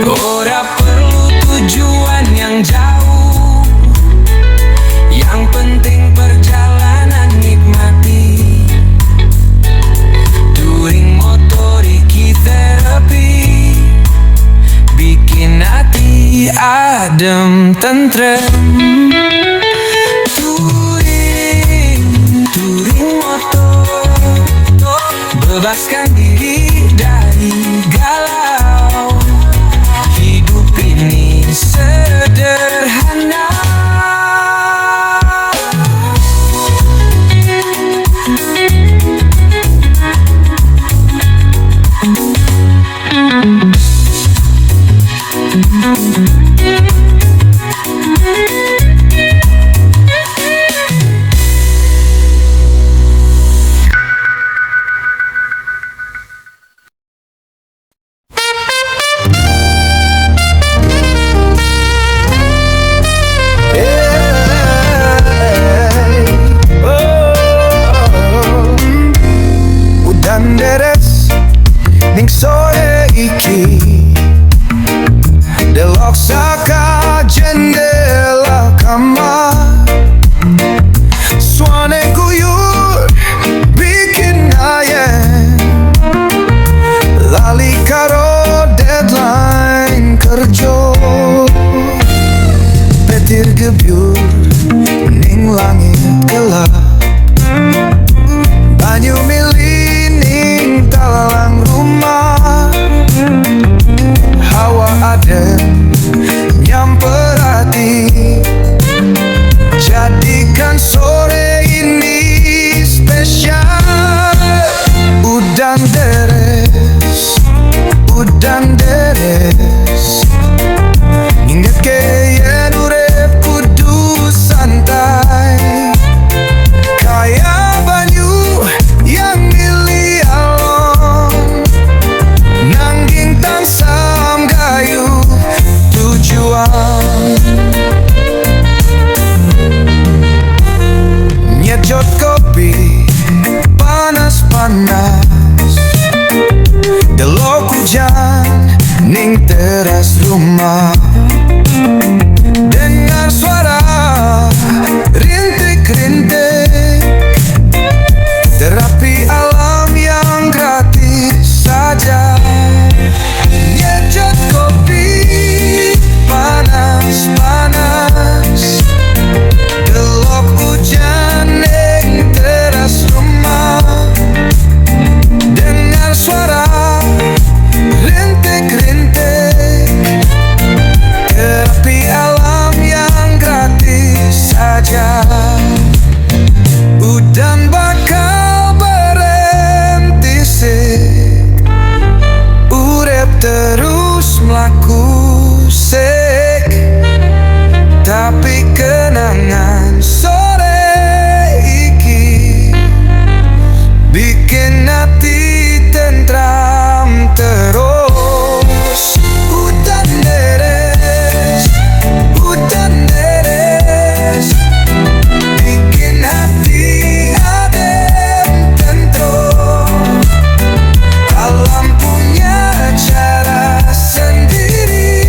Ora perlu tujuan yang jauh, yang penting perjalanan nikmati. Touring motor iki terapi, bikin hati adem tentrem. Touring motor, bebaskan diri dari galau. Hidup ini sederhana. Udan deres ning sore iki, delok saka jendela kamar. Suane guyur bikin ayem, lali karo deadline kerja. Petir gebyur ning langit gelap, banyu mili ning talalang rumah. Hawa adem nyamper hati, jadikan sore ini teras rumah. Dengar suara rintik-rintik, terapi alam yang gratis saja. Nyejot kopi panas-panas, delok hujan ning teras rumah. Dengar suara rintik-rintik, terapi alam yang gratis saja. Udan bakal berhenti sih, urep terus mlaku sik, tapi kenangan sore iki bikin hati tentram terus. Udan deres, bikin hati adem tentram. Alam punya cara sendiri.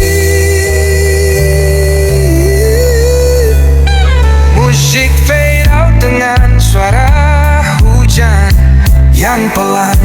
Musik fade out dengan suara hujan yang pelan.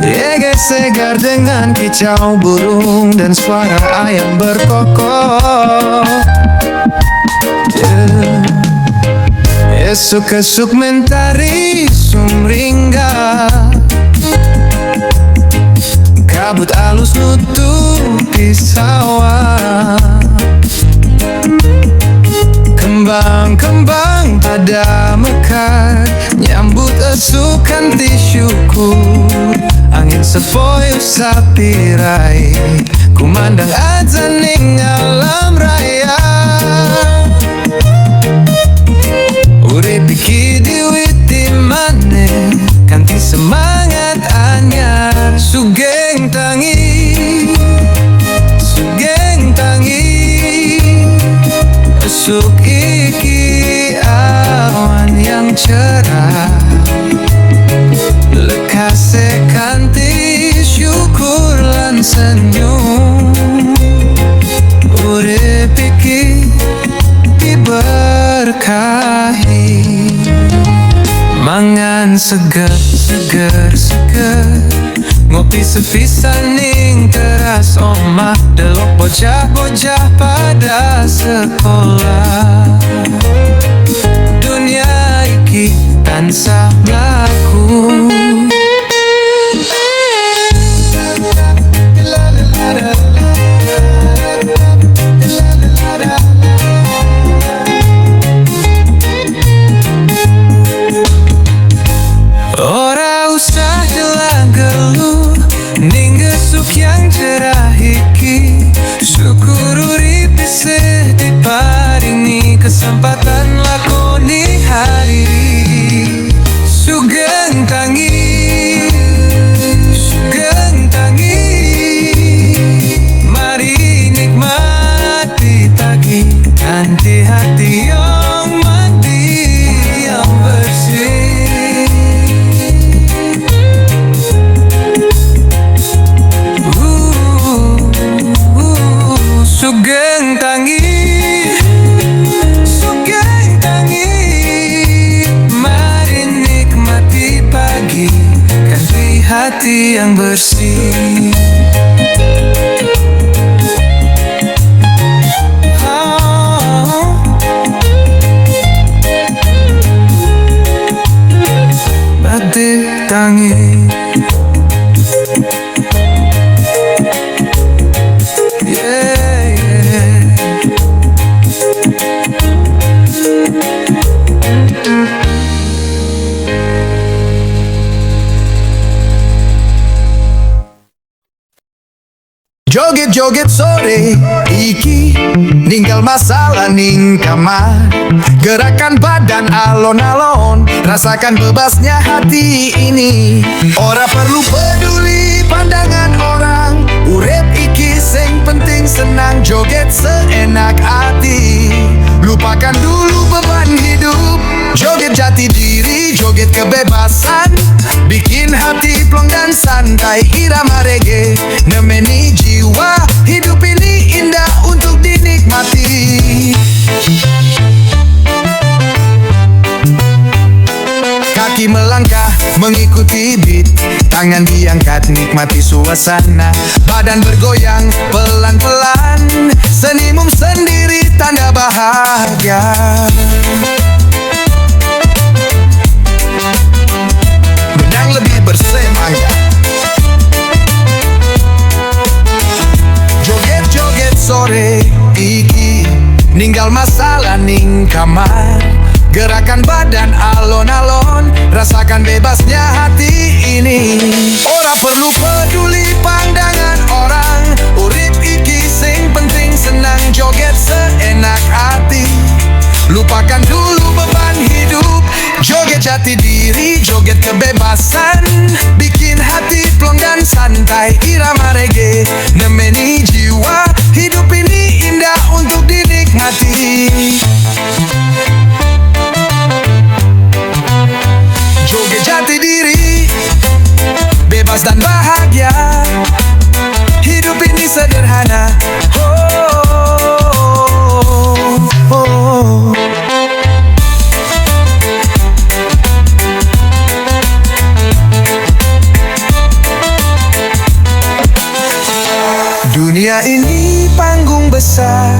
Reggae segar dengan kicau burung dan suara ayam berkokok. Esok-esok mentari sumringga, kabut alus nutupi sawah. Kembang-kembang pada mekar, nyambut esukan syukur. Angin sepoi sapi rai, kumandang azan ning alam raya. Urip iki diwiti maneh kanthi semangat anyar. Sugeng tangi, esuk iki awan yang cerah, lekase kanthi syukur lan senyum. Urip iki diberkahi, mangan seger, ngopi sepisan ning teras omah. Delok bocah-bocah pada sekolah. Dunia iki tansah mlaku. Ora usah jelang geluh ning gesuk yang cerah iki. Syukur urip isih diparingi kesempatan lakoni hari. Sugeng tangi, mari nikmati pagi kanthi hati yang mati yang bersih. Sugeng tangi, mari nikmati pagi kanthi hati yang bersih. Batik tangi. joget sore iki, ninggal masalah ning kamar. Gerakan badan alon-alon, rasakan bebasnya hati ini. Ora perlu peduli pandangan orang, urep iki sing penting senang, joget seenak hati. Lupakan dulu beban hidup, joget jati diri, joget kebebasan. Bikin hati plong dan santai, irama reggae nemeni jiwa. Hidup ini indah untuk dinikmati. Kaki melangkah mengikuti beat, tangan diangkat nikmati suasana. Badan bergoyang pelan-pelan, senyum sendiri tanda bahagia. Menang lebih bersemangat, joget-joget sore iki, ninggal masalah ning kamar. Gerakan badan alon-alon, rasakan bebasnya hati ini. Ora perlu peduli pandangan orang, urip iki sing penting senang, joget seenak hati. Lupakan dulu beban hidup, joget jati diri, joget kebebasan. Bikin hati plong dan santai, irama reggae nemeni jiwa. Hidup ini indah untuk dinikmati. Joget jati diri, bebas dan bahagia. Hidup ini sederhana. Dunia ini panggung besar,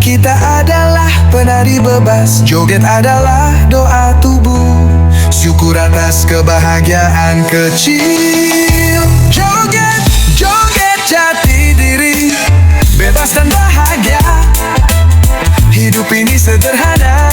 kita adalah penari bebas. Joget adalah doa tubuh, syukur atas kebahagiaan kecil. Joget, joget jati diri, bebas dan bahagia. Hidup ini sederhana.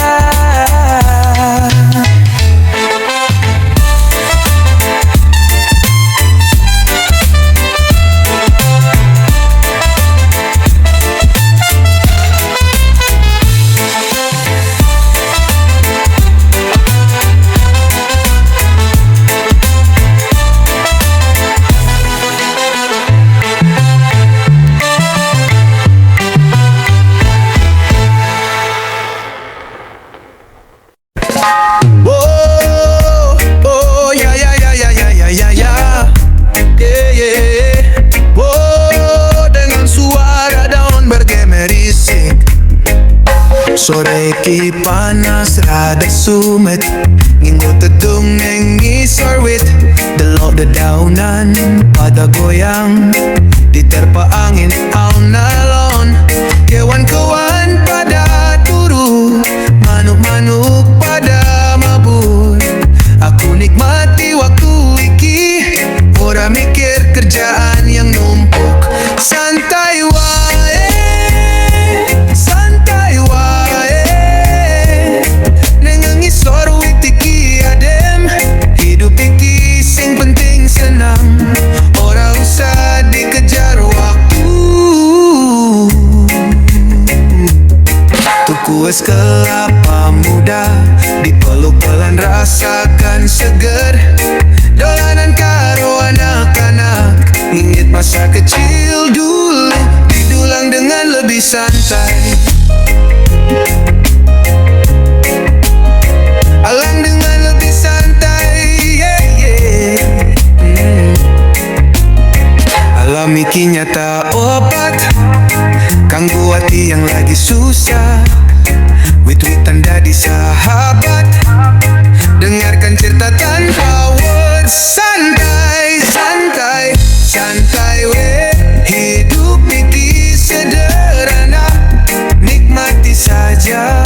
Sore ki panas rada sumet, nginggo tedung neng ngisor wit. Delok dedaunan pada goyang, diterpa angin alon-alon. Kewan-kewan pada turu, manuk-manuk pada mabur. Aku nikmati waktu iki, ora mikir kerjaan yang numpuk. Santai wae, santai wae, neng ngisor wit iki adem. Hidup iki sing penting senang, ora usah dikejar waktu. Tuku es kelapa muda, dipeluk pelan rasakan seger. Dolanan karo anak-anak, ingat masa kecil dulu, didulang dengan lebih santai. Alang dengan lebih santai, yeah, yeah. Alami kinyata obat, kanggo hati yang lagi susah. Wit-witan jadi sahabat, dengarkan cerita tanpa words. Santai, santai, santai we. Hidup iki sederhana, nikmati saja,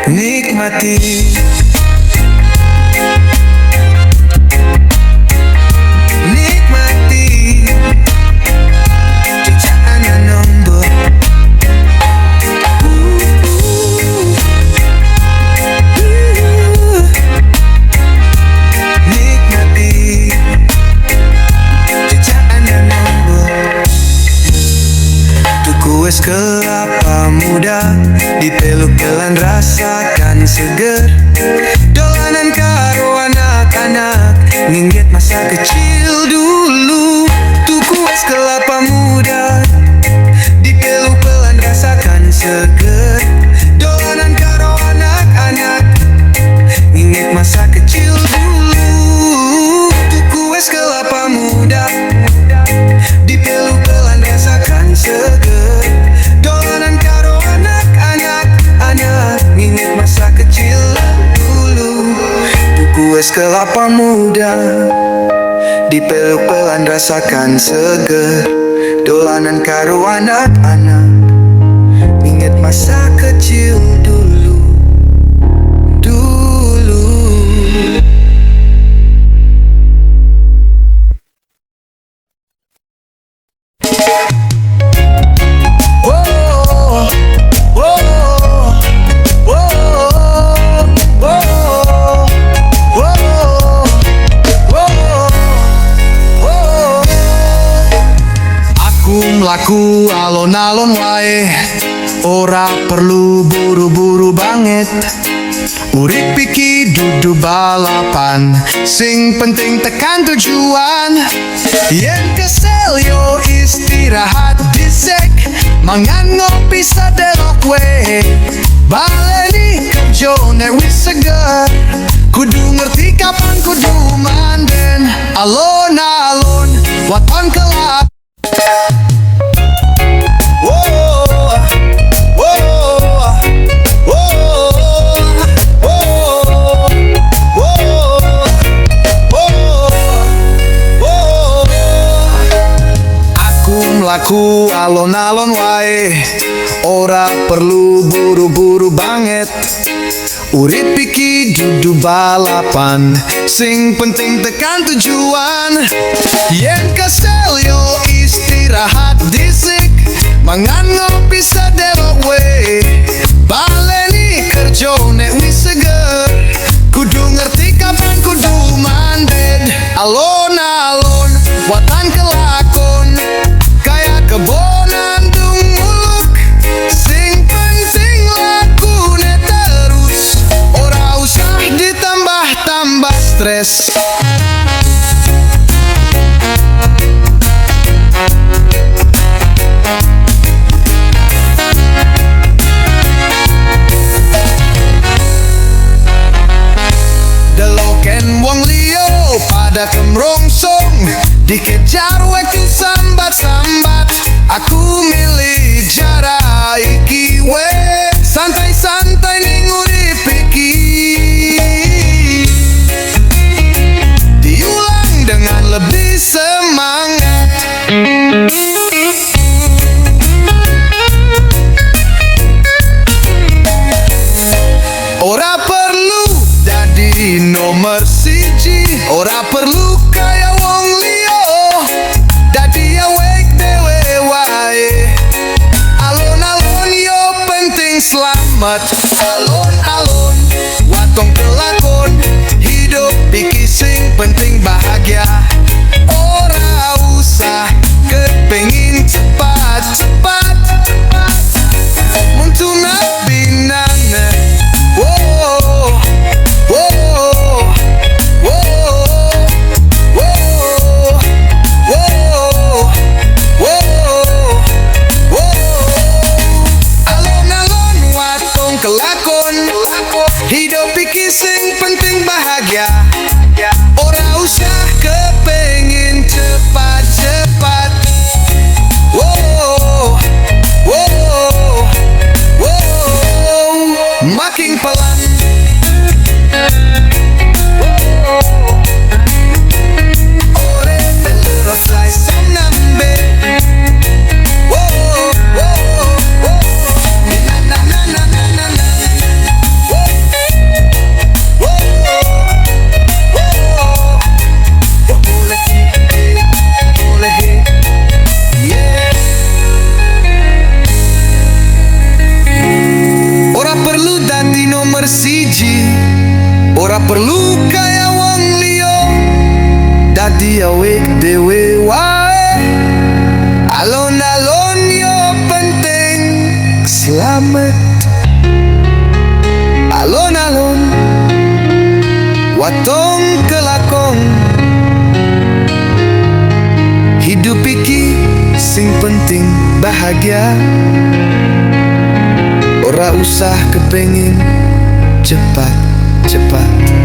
nikmati. Nikmati, cicaan nombor. Nikmati, cicaan nombor. kelapa muda, dipeluk pelan rasakan seger. Dolanan karo anak-anak, nginget masa kecil dulu. Tuku es kelapa muda, dipeluk pelan rasakan seger. Dolanan karo anak-anak, nginget masa kecil dulu. Tuku es kelapa muda, dipeluk pelan rasakan seger. Dolanan karo anak-anak, nginget masa kecil dulu. Tuku es kelapa muda, dipeluk pelan rasakan seger. Dolanan karo anak-anak, ingat masa kecil dulu. Mlaku alon-alon wae, ora perlu buru-buru banget. Urip iki dudu balapan, sing penting tekan tujuan. Yen kesel yo istirahat dhisik, mangan ngopi sadelok wae. Baleni kerja nek wis seger, kudu ngerti kapan kudu manden. Alon-alon waton kelak. Mlaku alon-alon wae, ora perlu buru-buru banget. Urip iki dudu balapan, sing penting tekan tujuan. Yen kesel yo istirahat dhisik, mangan ngopi sadelok wae. Baleni kerja nek wis seger, kudu ngerti kapan kudu manded. Alon-alon watan kelakon, kebonan dung muluk, sing penting lakune terus, ora usah ditambah-tambah stres. Deloken wong liyo pada kemrongsong, dikejar waktu sambat-sambat. Aku milih cara iki we, santai-santai ning urip iki. Diulang dengan lebih semangat. Ora perlu dadi nomor siji, ora perlu kaya wong liyo, dadi awake dewe wae. Alon-alon yo penting selamat. Alon-alon watong kelakon, hidup iki sing penting bahagia. Ora usah kepengin cepat-cepat, muntuna binane. Wow, wow, wow, wow, wow. Alon-alon watong kelakon, hidup iki sing penting bahagia. Ora usah selamat. Alon-alon watong kelakong, hidup iki sing penting bahagia. Ora usah kepengin cepat-cepat.